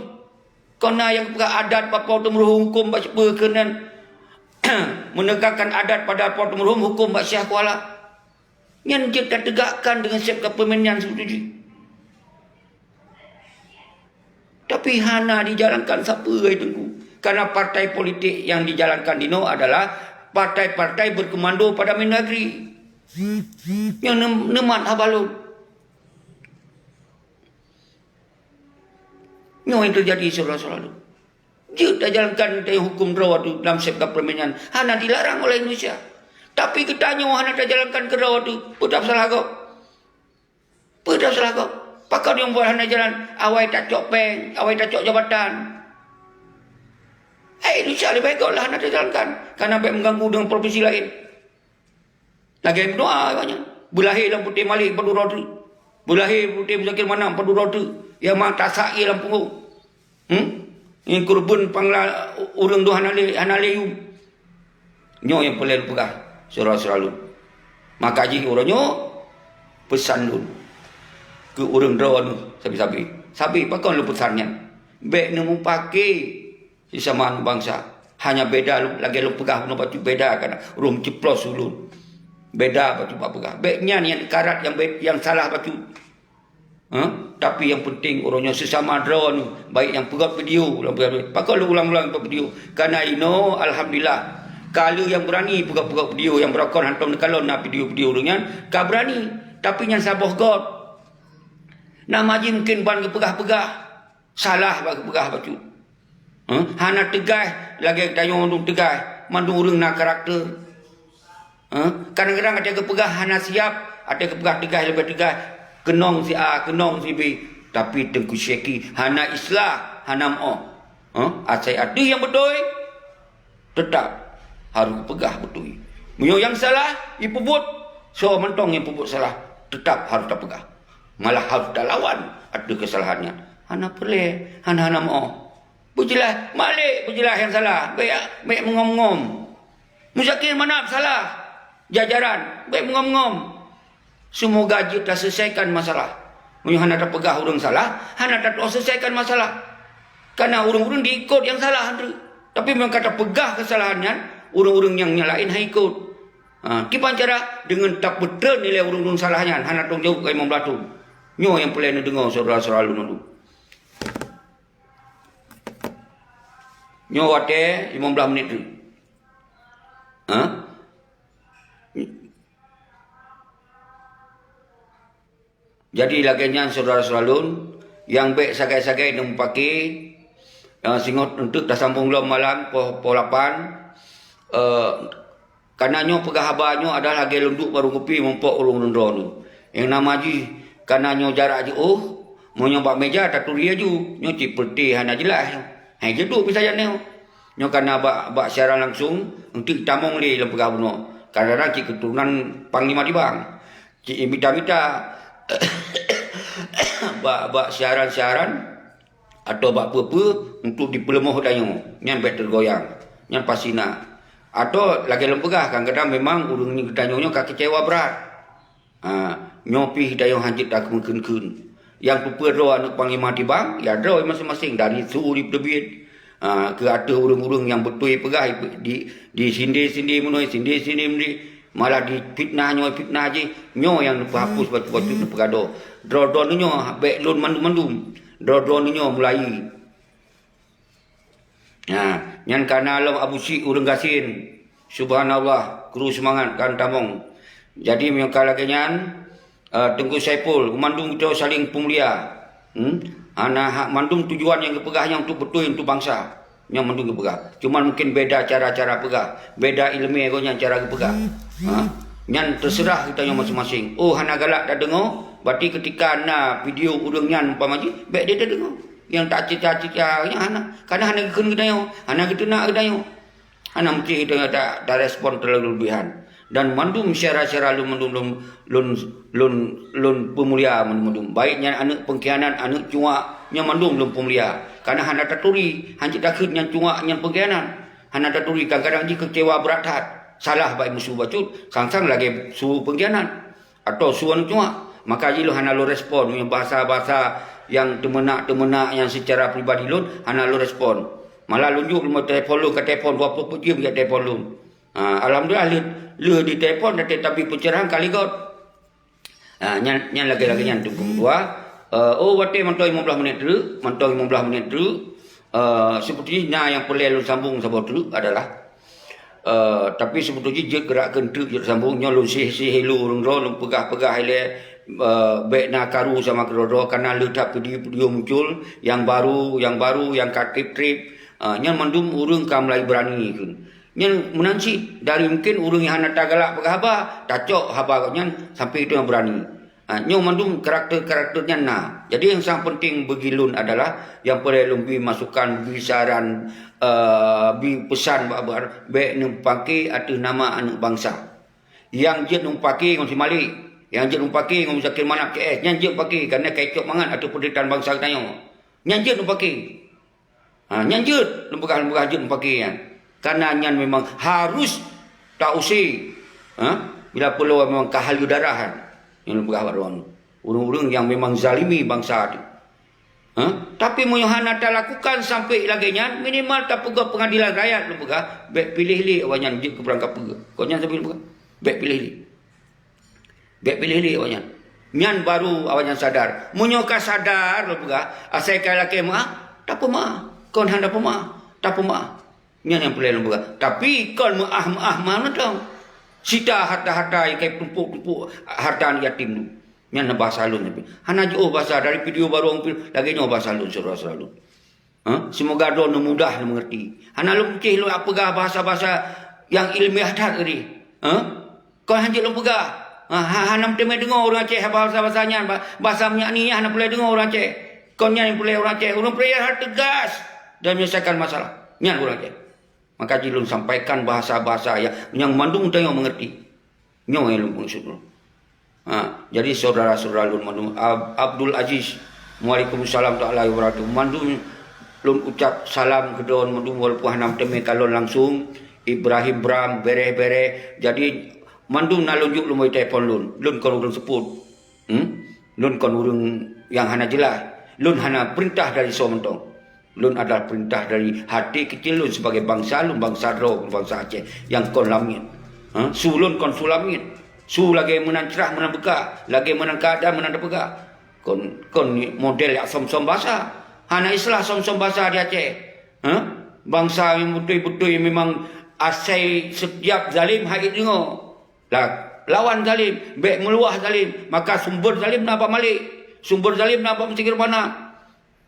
Karena yang pegah adat pada merhum hukum baca berkenan menegakkan adat pada pada merhum hukum baca syah kuala. Yang kita tegakkan dengan self government yang setuju. Tapi hana dijalankan siapa itu? Karena partai politik yang dijalankan dino adalah partai-partai berkomando pada Mendagri. Yang nemat habalun. Yang terjadi saudara-saudara. Dia dah jalankan hukum draw tu dalam self government. Hana dilarang oleh Indonesia. Tapi kita nyawa hana dah jalankan ke draw tu. Putar salah kau. Putar salah kau. Pakar yang buat hana jalan. Awai tak cok peng. Awai tak cok jabatan. Indonesia lebih baik lah hana dah jalankan. Karena baik mengganggu dengan provinsi lain. Lagi berdoa banyak. Berlahir dalam putih malik padu roda. Berlahir putih Muzakir Manam padu roda. Yang mang tak sa'i dalam punggung. Yang kurban pangla urang tu hanalium. Nyo yang pelai pegah. Selalu. Maka ji orangnya pesan dulu. Ke urang drawan sabi-sabi. Sabi pakon lu pesannya. Baik nemu pakai sesama bangsa. Hanya beda lagi lu pegah no batu beda kan. Rum ceplos dulu. Beda batu pegah. Baiknya yang karat yang salah batu. Tapi yang penting orangnya sesama drone baik yang pegat video pakal ulang-ulang video karena ino alhamdulillah kalau yang berani pegat video yang berakon hantam kalau nak video-video dengan ka berani tapi yang sabah god nama ji mungkin ban pegah-pegah salah pegah baju hana tegah lagi tayong untuk tegah mandu urang nak karakter kadang-kadang ada kepegah hana siap ada kepegah tegah lebih tegah kenong si A, kenong si B. Tapi tengku syeki, hana islah, hana mo'o. Asai ada yang betul, tetap harus pegah betul. Mio yang salah, ipubut. So, mentong yang pubut salah, tetap harus tak pegah. Malah harus tak lawan, ada kesalahannya. Hana pelih, hana mo'o. Pujilah, malik, pujilah yang salah. Baik mengom-ngom. Muzakir Manam salah. Jajaran, baik mengom-ngom. Semoga kita selesaikan masalah. Hana tak pegah orang salah, hana tak selesaikan masalah. Karena orang-orang diikut yang salah. Tapi memang kata pegah kesalahannya, orang-orang yang nyalain hai ikut. Kipan cara dengan tak betul nilai orang-orang salahnya, hana tak jauh ke Imam Batu. Nyo yang pelai dengar saudara-saudara lu. Nyo wate 15 menit tu. Jadi laginya saudara-saudara yang baik sagai-sagai dan pakai singot untuk dah sambung belum malam pukul 8 karena nyo pegah habanyo adalah lagi lunduk baru kopi mempok urung nundron yang nama ji karena nyo jarak ji mau nyoba meja tak turia ju nyo ciperti hana jelas hai je tu bisa jane nyo karena bak siaran langsung untuk tamong li dalam pegah buno karena ci keturunan panglima di bang ci mita-mita bak siaran-siaran atau bak apa untuk diperlemoh dayo nyan bet tergoyang nyan pasina atau lagi lempegah kadang-kadang memang urang ni danyo ka kecewa berat nyopi dayo hanjit tak mungkin yang pupero anu panglima tibang ya draw masing-masing dari suri debit ke ada urang-urang yang betul pegah di sindi-sindi munoi sindi-sindi malah di fitnah je nyo yang hapus batu-batu pegado draw nyo baik lun mandum draw nyo mulai nyan kana alam Abu Syik urang gasin subhanallah kru semangat kan tamong jadi myo kalagenyan Tengku Saipul, mandung kita saling pemulia. Mandung tujuan yang kepegahnya untuk betul untuk bangsa. Yang mandung kepegah. Cuma mungkin beda cara-cara pegah. Beda ilmu egonya cara kepegah. Yang terserah kita yang masing-masing. Oh, hana galak dah dengar. Berarti ketika na video urang nyan umpama ji, baik dia dah dengar. Yang tak cita-cita yang hana. Karena hana kena kedayo. Hana kita nak kedayo. Hana mesti kita tak respon terlalu lebihan. Dan mandum syara-syara mandum lun pemulia mandum. Baiknya anak pengkhianat, anak cuak nya mandum lun pemulia. Karena hana taturi, hancik takut yang cuak yang pengkhianat. Hana taturi kadang-kadang ji kecewa berat hat. Salah baik musuh bacut, sang-sang lagi suruh pengkhianat atau suruh cuak. Maka ji lu hana lu respon yang bahasa-bahasa yang temenak yang secara pribadi lu hana lu respon. Malah lunjuk lu telefon lu ke telefon berapa pun dia telefon lu. Alhamdulillah lu di telefon tapi pencerahan kali got. Yang lagi-lagi yang tunggu dua. Waktu mantau 15 minit dulu, mantau 15 menit dulu. Sepertinya yang perlu lu sambung sabar dulu adalah tapi sebetulnya je gerakkan tu je sambungnya lu sih lu urang lu pegah-pegah ile baik nak karu sama kerodo karena lu tak video muncul yang baru yang trip nya mandum urang ka mulai berani kun nya menansi dari mungkin urang yang hana tagalak pegah haba tacok haba nya sampai itu yang berani nya mandum karakternya nah. Jadi yang sangat penting bagi lun adalah yang perlu lebih masukan bisaran pesan babar baik numpaki atas nama anak bangsa. Yang je numpaki ngom si Malik, yang je numpaki ngom Zakir Manap KS, yang je numpaki karena kecok mangan atau penderitaan bangsa kita. Yang je numpaki. Yang je lembagah je numpaki ya. Karena yang memang harus tak usi. Bila perlu memang kahalu darahan. Yang lembagah baruan. Urang-urang yang memang zalimi bangsa itu. Tapi Muyohana tak lakukan sampai laginya minimal tak pegah pengadilan rakyat lu pegah baik pilih li awanyan je ke perangkap pegah kau nyan sampai pegah baik pilih li awanyan nyan baru awanyan sadar munyoka sadar lu pegah asai kala ke tak pemah kau handa pemah tak pemah nyan yang pilih lu pegah tapi kau maah mana tau sita harta-harta yang kayak tumpuk-tumpuk harta yatim tu yang bahasa alun tapi hana jo bahasa dari video baru lagi nyo bahasa alun surah-surah alun. Semoga do mudah mengerti. Hana lu pekih lu apegah bahasa-bahasa yang ilmiah dah tadi. Kau hanjik lu pegah. Hana mesti dengar orang Aceh bahasa-bahasanya bahasa minyak ni hana boleh dengar orang Aceh. Kau yang boleh orang Aceh. Orang prayer tegas dan menyelesaikan masalah. Nyan orang Aceh. Maka jilun sampaikan bahasa-bahasa yang mandung tengok mengerti. Nyo yang lu maksud. Jadi saudara-saudara lun Abdul Aziz Waalaikumsalam ta'ala wabarakatuh mandum lun ucap salam ke don mandum walaupun hanam teme kalon langsung Ibrahim Bram bere jadi mandum nak lunjuk lumai telefon lun kon urang sebut lun kon urang yang hana jelas lun hana perintah dari somentong lun adalah perintah dari hati kecil lun sebagai bangsa lun bangsa roh bangsa Aceh yang kon lamit sulun kon sulamit su lagi menang cerah menang buka lagi menang keadaan menang buka kon model yang som-som bahasa hana islah som-som bahasa di Aceh bangsa yang betul-betul yang memang asai setiap zalim haid dengar lawan zalim baik meluah zalim maka sumber zalim napa malik sumber zalim napa mesti kira mana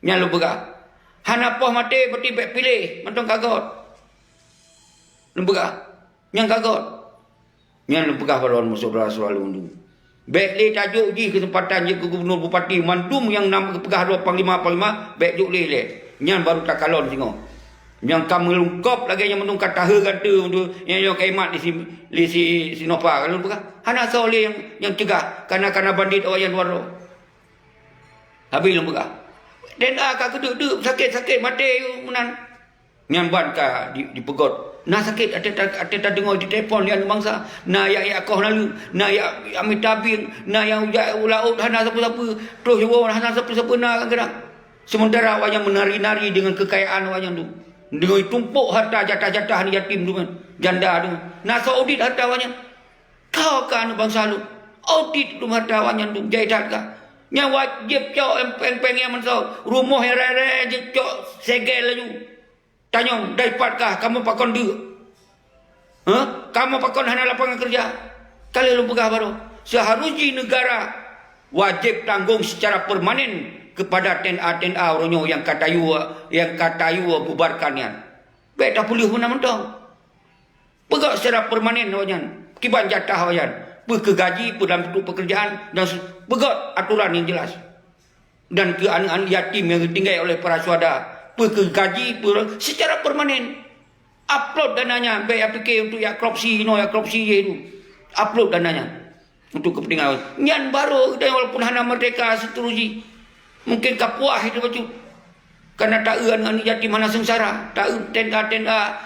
yang lu buka hana poh mati berarti baik pilih mentong kagot lu buka yang kagot yang lepegah pada orang saudara selalu undu. Baik le tajuk ji kesempatan je ke gubernur bupati mandum yang nama kepegah dua panglima baik juk le. Yang baru tak kalon tengok. Yang kamu lengkap lagi yang menung kata kata untuk yang kaimat di si Nova kalau bukan. Hana soleh yang cegah karena bandit orang yang luar. Habis lepegah. Dan akak keduk sakit mati menan. Yang ban ka dipegot. Nah sakit ada dengar di telefon lian bangsa. Nah ya kau lalu. Nah ya amit tabing. Nah yang ulaut hana siapa-siapa. Terus juga hana siapa-siapa nak gerak. Sementara awak yang menari-nari dengan kekayaan awak yang tu. Dengan tumpuk harta jatah-jatah ni yatim tu kan. Janda tu. Nah audit harta awak yang. Kau kan bangsa lu. Audit tu harta awak yang tu. Jahitat kah. Yang wajib cok empeng-peng yang mensau. Rumah yang rare-rare je cok segel laju. Tanya, daripadkah kamu pakon dia? Kamu pakon hana lapangan kerja? Kali lu pegah baru. Seharusnya negara wajib tanggung secara permanen kepada TNA orangnya yang katayu bubarkannya. Baik tak boleh mentang. Pegak secara permanen wajan. Kiban jatah wajan. Kegaji dalam bentuk pekerjaan dan pegak aturan yang jelas. Dan ke anak-anak yatim yang ditinggal oleh para syuhada. Kegaji secara permanen. Upload dananya. Baik aplikasi untuk korupsi itu. Upload dananya. Untuk kepentingan. Yang baru dan walaupun hana merdeka seteruji. Mungkin kapuah itu baju. Karena tak anak yatim hana sengsara. Tak tenda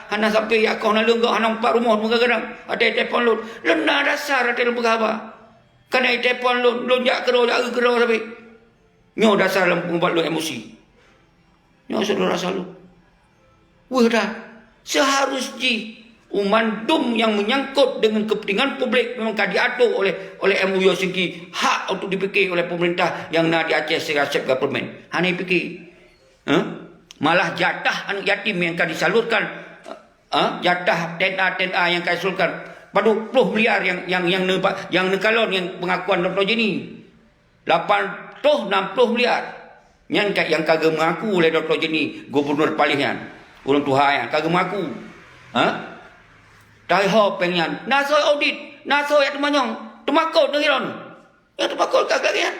hana sampai ya kau nak lenggak hana 4 rumah kadang-kadang. Ada telefon lun. Lena dasar ada dalam berkhabar. Karena telefon lun jak kerau sampai. Nyo dasar dalam membuat lun emosi. Nyo saudara selalu. Wah dah. Seharusnya umandum yang menyangkut dengan kepentingan publik memang diatur oleh MUU segi hak untuk dipikir oleh pemerintah yang nak di Aceh secara government. Hanya fikir. Malah jatah anak yatim yang akan disalurkan, jatah TNA yang akan disalurkan pada 10 miliar yang nekalon yang pengakuan Dr. Jenny 60 miliar yang kagak mengaku oleh Dr. Jenny gubernur Palihan orang Tuhan kagak mengaku tai ho pengen naso audit naso ya temanyong temakot ngiron yang temakot kagak ya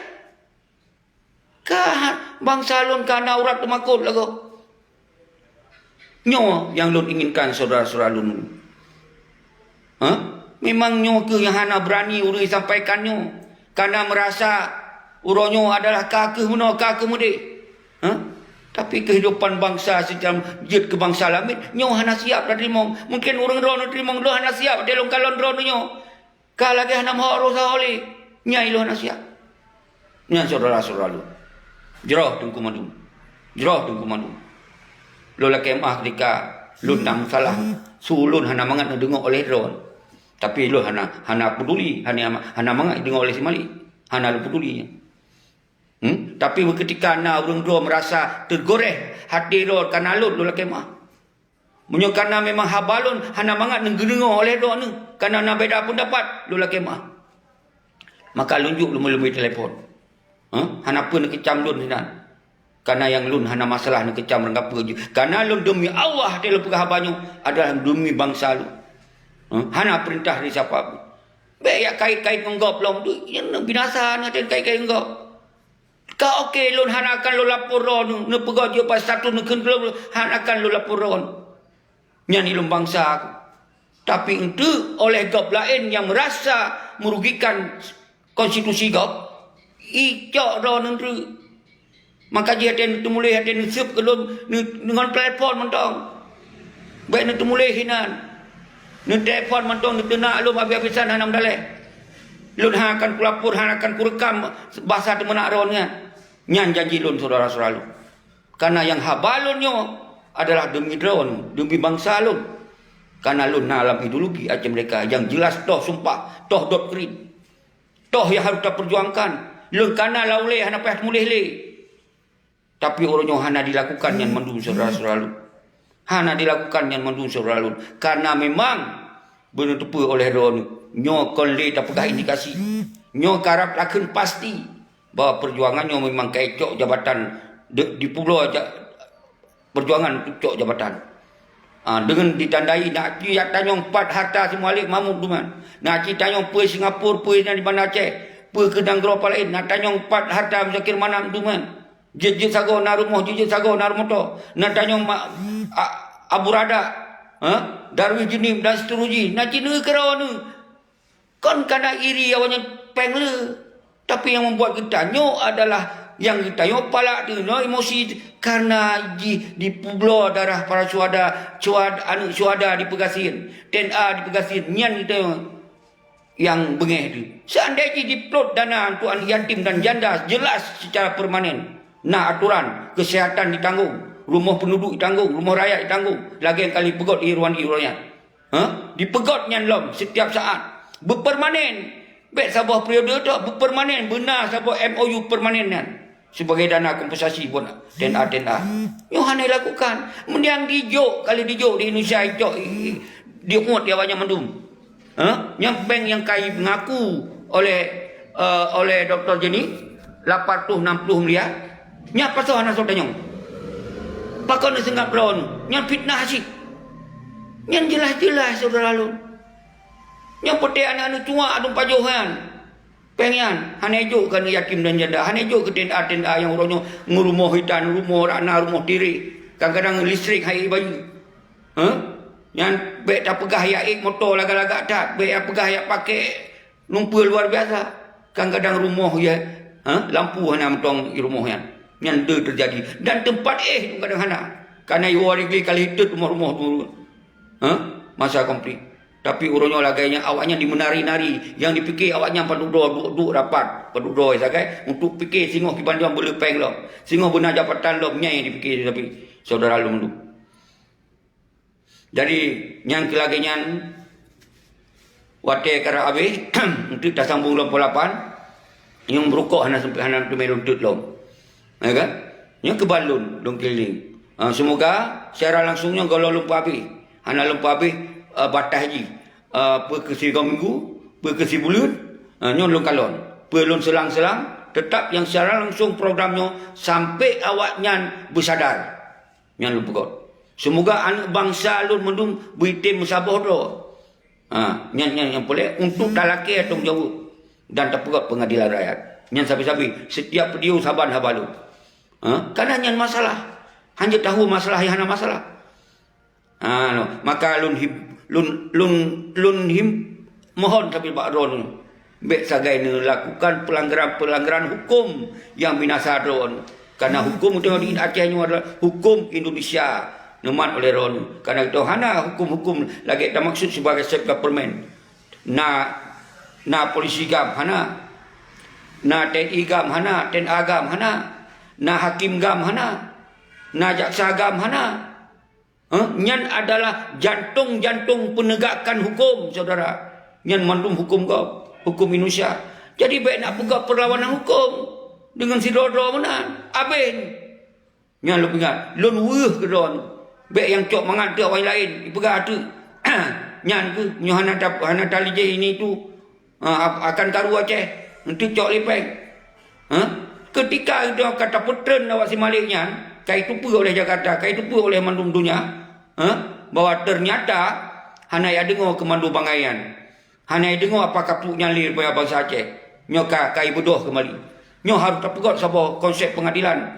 kah bangsa lun kana urat temakut lagu. Nyo yang lun inginkan saudara-saudara lun. Memang nyo ke yang hana berani urang sampaikan nyo. Karena merasa uronyo adalah kakeh muno kakeh mude. Tapi kehidupan bangsa secara jid kebangsa lamit nyo hana siap dah terima. Mungkin orang rono terima lo hana siap delong kalon rono nyo. Ka lagi hana mau rosa oli. Nyai lo hana siap. Nya saudara-saudara lun. Jerah tungku madu. Lola kemah ketika lun tak salah. Sulun hana mangat nak dengar oleh drone. Tapi lu hana peduli, hana mangat dengar oleh si Malik. Hana lu peduli. Tapi ketika na orang dua merasa tergoreh hati drone karena lun lola kemah. Munyo karena memang habalun hana mangat dengar oleh drone ni. Karena na beda pendapat lola kemah. Maka lunjuk lumui telefon. Hana pun nak kecam lun hinan. Karena yang lun hana masalah nak kecam orang apa je. Karena lun demi Allah dia lupa habanyo adalah demi bangsa lu. Hana perintah dari siapa pun. Baik ya kait-kait menggop long tu yang binasa nak kait-kait menggop. Kau okey lun hana akan lu lapor ron nu pegau je pas satu nak kendul hana akan lu lapor ron. Nyani lun bangsa. Tapi itu oleh gop lain yang merasa merugikan konstitusi gop. Icok dah nanti. Maka dia ada mulai ada nisip kelum dengan platform mentong. Baik nanti mulai hinan. Nanti telefon mentong nanti nak lu habis-habisan hanam dalek. Lun akan kulapur, akan kurekam bahasa temenak ronnya. Nyan janji lun saudara-saudara lu. Karena yang habalunnya adalah demi drone, demi bangsa lun. Karena lun alam ideologi aja mereka yang jelas toh sumpah, toh doktrin. Toh yang harus kita perjuangkan. Lun kana laule hana payah mulih le. Tapi orangnya hana dilakukan yang mendung saudara-saudara lu. Hana dilakukan yang mendung saudara lu. Karena memang benar tepu oleh ron nyo kon le tak pegah indikasi. Nyo karap lakukan pasti bahawa perjuangannya memang kecok jabatan di pulau aja perjuangan cok jabatan. Dengan ditandai nak ci tanyong 4 harta semua alik mamuk duman. Nak ci tanyong puai Singapura, puai di Bandar Aceh. Puai kedang geropal lain nak tanyong 4 harta menzakir mana duman. Jejit sago na rumah, jejit sago na motor. Nak tanyong Abu Rada, Darwis Jinim dan seterusnya. Nak cina kerana ni. Kon kana iri awaknya pengle. Tapi yang membuat kita nyok adalah yang kita nyok palak tu, emosi karena di pulau darah para syuhada di Pegasin, TNA di Pegasin, nyan kita yang bengeh tu. Seandainya diplot dana untuk anak yatim dan janda jelas secara permanen. Nah aturan kesihatan ditanggung, rumah penduduk ditanggung, rumah rakyat ditanggung. Lagi yang kali pegot iruan-iruannya. Dipegotnya lom setiap saat. Berpermanen. Baik sebuah periode tu berpermanen. Benar sebuah MOU permanen kan. Sebagai dana kompensasi pun TNA. Yang hanya lakukan. Mendiang dijok. Kali dijok di Indonesia dijok. Diumut dia banyak mendung. Yang bank yang kai mengaku oleh oleh Dr. Jenny 860 miliar. Nya pasal hana sotanyong. Pakon senggap lawan. Nya fitnah sih. Nya jelas-jelas saudara lu. Nya putih anak-anak cua adung pajohan. Pengen hanejo kan yatim dan janda. Hanejo ke tenda-tenda yang orangnya ngurumoh hitan, rumah rana, rumah diri. Kadang-kadang listrik hai bayu. Yang baik tak pegah ya motor lagak-lagak tak. Baik pegah ya pakai numpul luar biasa. Kadang-kadang rumah ya lampu hana mentong di rumah yang terjadi. Dan tempat kadang hana. Karena iwari kali itu rumah-rumah tu. Masa komplit. Tapi urunyo lagainya awaknya dimenari-nari. Yang dipikir awaknya duduk rapat. Penduduk sagai untuk fikir singoh kibanduan berlepeng lo. Singoh benar jabatan lo yang dipikir tapi saudara lu dulu. Jadi yang kelagainya wate kara abe untuk tak sambung 88 yang berukuk hana sampai hana tu meluntut lo. Ya kan? Yang kebalun dong keliling. Semoga secara langsungnya kalau lupa abe. Hana lupa abe batas haji perkesi minggu perkesi bulan nyon long kalon pelon selang-selang tetap yang secara langsung programnya sampai awaknya bersadar nyan lupa. Semoga anak bangsa lun mendung buitim musabah do nyan yang boleh untuk dalaki atau jauh dan terpegot pengadilan rakyat nyan sabi-sabi setiap video saban habalu karena nyan masalah hanya tahu masalah yang hana masalah maka lun him mohon tapi Pak Ron bek sagai lakukan pelanggaran hukum yang binasa Ron karena hukum itu di Aceh adalah hukum Indonesia nemat oleh Ron karena itu hana hukum-hukum lagi tak maksud sebagai self government na polisi gam hana na TNI gam hana TNA gam hana na hakim gam hana na jaksa gam hana. Nyan adalah jantung-jantung penegakan hukum, saudara. Nyan mandum hukum kau, hukum Indonesia. Jadi baik nak buka perlawanan hukum dengan si Dodo mana? Aben. Nyan lu ingat, lun wuh ke don. Baik yang cok mengata orang lain, ipegah tu. Nyan ke, nyohana tali je ini tu akan karu Aceh. Nanti cok lepeng. Ketika itu kata petren awak si maliknya, kai itu pun oleh Jakarta, kai itu pun oleh mandum dunia. Bahwa ternyata hana ya dengar kemandu bangaian. Hana ya dengar apakah puk nyalir pada bangsa Aceh. Nyoka kai bodoh kembali. Nyo harus terpegot sabah konsep pengadilan,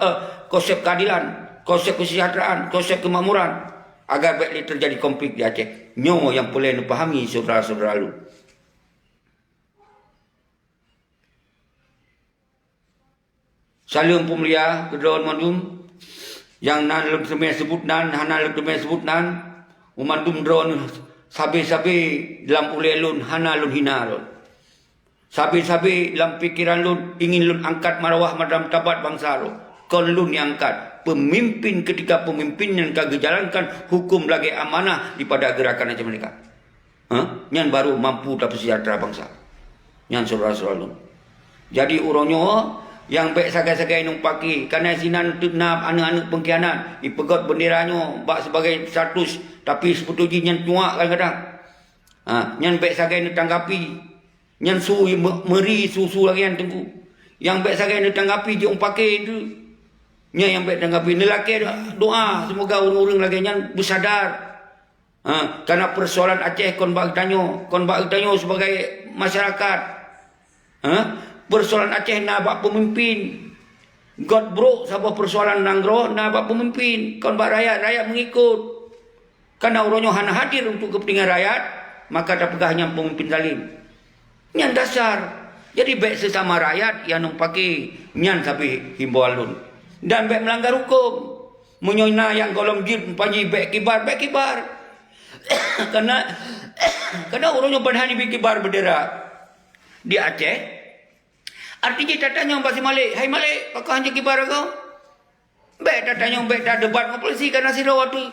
konsep keadilan, konsep kesejahteraan, konsep kemakmuran agar baik terjadi konflik di Aceh. Nyo yang boleh dipahami saudara-saudara lu. Salam pemulia kedua mandum yang nan lem semai sebut nan hana lem semai sebut nan umandum drone sabi-sabi dalam ulelun hana lun hina lun sabi-sabi dalam pikiran lun ingin lun angkat marwah madam tabat bangsa lun kon lun yang angkat pemimpin ketika pemimpin yang kagak jalankan hukum lagi amanah daripada gerakan macam mereka nyan baru mampu dapat sejahtera bangsa nyan saudara-saudara lun jadi uronyo yang baik sagai-sagai numpaki karena sinan tunap anak-anak pengkhianat ipegot benderanya bak sebagai status tapi sebetulnya nyan tuak kadang-kadang nyan baik sagai tanggapi nyan su meri susu lagi yang tengku yang baik sagai tanggapi je umpaki itu nyan yang baik tanggapi nelaki doa semoga orang-orang lagi nyan bersadar karena persoalan Aceh kon bak tanya sebagai masyarakat persoalan Aceh nak bak pemimpin. God bro sabah persoalan nanggro nak bak pemimpin. Kon bak rakyat mengikut. Karena orangnya hana hadir untuk kepentingan rakyat, maka tak pegahnya pemimpin zalim. Nyan dasar. Jadi baik sesama rakyat yang numpaki nyan tapi himbauan lun. Dan baik melanggar hukum. Menyona yang golong jid panji baik kibar. karena orangnya berhani kibar bendera di Aceh. Artinya tak tanya Mbak si Malik. Hai Malik, pakau hanya kibar kau? Baik tak tanya, baik tak debat dengan polisi karena si rawat tu.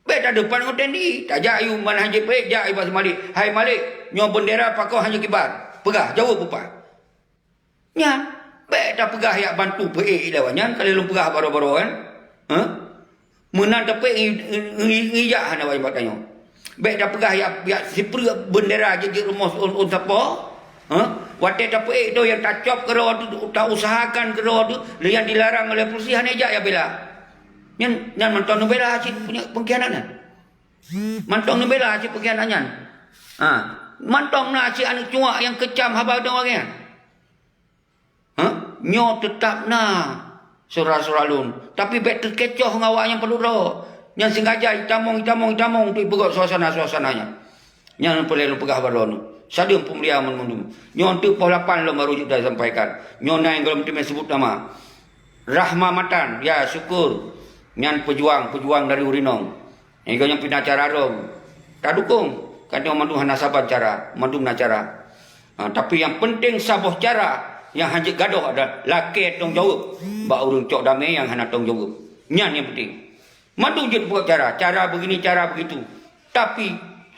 Baik tak debat dengan TNI. Tak jayu mana hanya baik, jayu Mbak si Malik. Hai Malik, nyawa bendera pakau hanya kibar. Pegah, jauh pupa. Nyan, baik tak pegah yang bantu PE lawannya. Kalau lu pegah baru-baru kan. Menang tak PE, ngijak hana wajib tanya. Baik tak pegah yang si bendera jadi rumah on siapa. Wadah tak itu yang tak cop kero tu, tak usahakan kero tu, yang dilarang oleh polisi hanya aja ya bela. Yang mantong bela hasil punya pengkhianatan. Mantong bela hasil pengkhianatan. Mantong na hasil anak cuak yang kecam haba dong orang. Nyo tetap na surah-surah tapi bet terkecoh ngawak yang perlu roh. Yang sengaja hitamong tu ibu suasana-suasananya. Yang perlu pegah baron. Sadum pemeliharaan menundum. Nyon tu pola 8 lo baru sudah sampaikan. Nyon yang belum sebut nama. Rahma Matan, ya syukur. Nyan pejuang dari Urinong. Yang yang pindah cara rom. Tak dukung. Kata mandu hana sabar cara, mandu cara. Tapi yang penting sabuh cara yang hanjik gaduh ada laki tong jawab. Ba urang cok damai yang hana tong jawab. Nyan yang penting. Mandu je buat cara begini, cara begitu. Tapi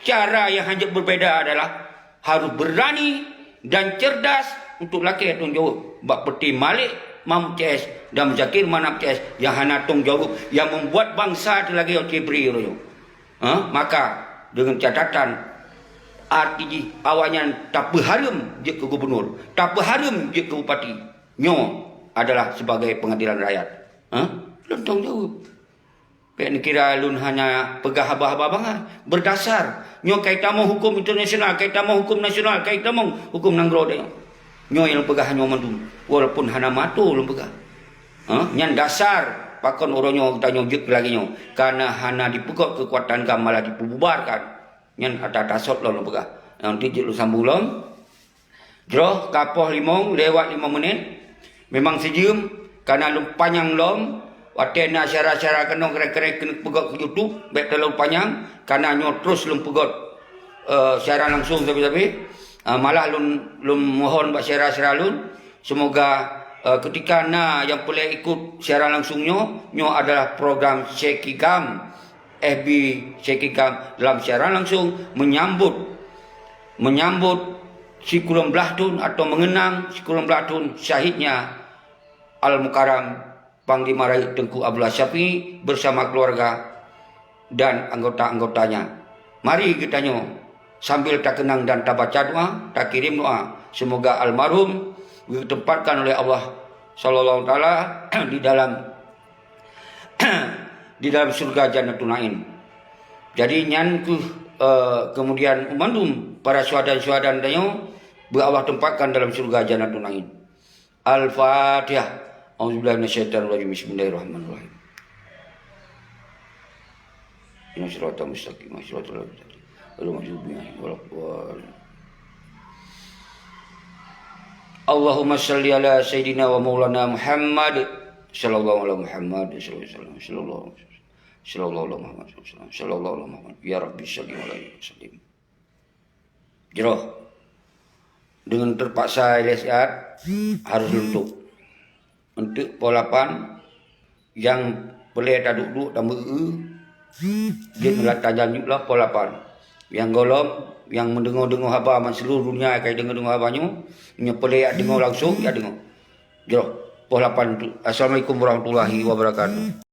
cara yang hanjik berbeza adalah harus berani dan cerdas untuk laki tong jawab. Bak peti Malik Mam CS dan Zakir Manap CS yang hana tong jawab yang membuat bangsa lagi cibri maka dengan catatan arti awalnya tak berharum je ke gubernur, tak berharum je ke bupati. Nyo adalah sebagai pengadilan rakyat. Lun tong jawab. Pek kira lun hanya pegah haba-haba banget. Berdasar. Nyo kaitan mo hukum internasional, kaitan mo hukum nasional, kaitan mo hukum nanggro dia. Nyo yang pegah nyo mandu. Walaupun hana matu lun pegah. Nyan dasar. Pakon orangnya tanya jek lagi nyo. Karena hana dipegak kekuatan gam malah dipubarkan. Nyan ada tasot lun pegah. Nanti jek lu sambulong. Jroh kapoh limong lewat 5 menit. Memang sejam. Karena lu panjang lom. Watena syarah-syarah kena kena pegot ke YouTube baik terlalu panjang karena nyo terus lum pegot syarah langsung tapi malah lum mohon bak syarah lun semoga ketika yang boleh ikut syarah langsung nyo adalah program Sekigam FB Sekigam dalam syarah langsung menyambut si Kulon Blahtun atau mengenang si Kulon Blahtun syahidnya Al-Mukarram Panglima Rakyat Tengku Abdullah Syafi'i bersama keluarga dan anggota-anggotanya. Mari kita sambil tak kenang dan tak baca doa, tak kirim doa. Semoga almarhum ditempatkan oleh Allah Sallallahu Taala di dalam surga Jannatul Naim. Jadi nyanku kemudian umandum para syuhada-syuhada danyo Allah tempatkan dalam surga Jannatul Naim. Al-Fatihah. A'udzubillahi minasyaitonir rajim. Bismillahirrahmanirrahim. Inna siratal mustaqim, siratal ladzina Allahumma shalli ala sayyidina wa maulana Muhammad sallallahu alaihi Muhammad sallallahu alaihi Muhammad ya Rabbi shalli alaihi wasallam. Jeroh dengan terpaksa lihat harus luntuk. Untuk polapan yang boleh tak duduk dan dia melata janjuk lah polapan. Yang golom, yang mendengar-dengar haba seluruh dunia kaya dengar-dengar habanya, yang boleh dengar langsung, ya dengar. Jom, polapan. Assalamualaikum warahmatullahi wabarakatuh.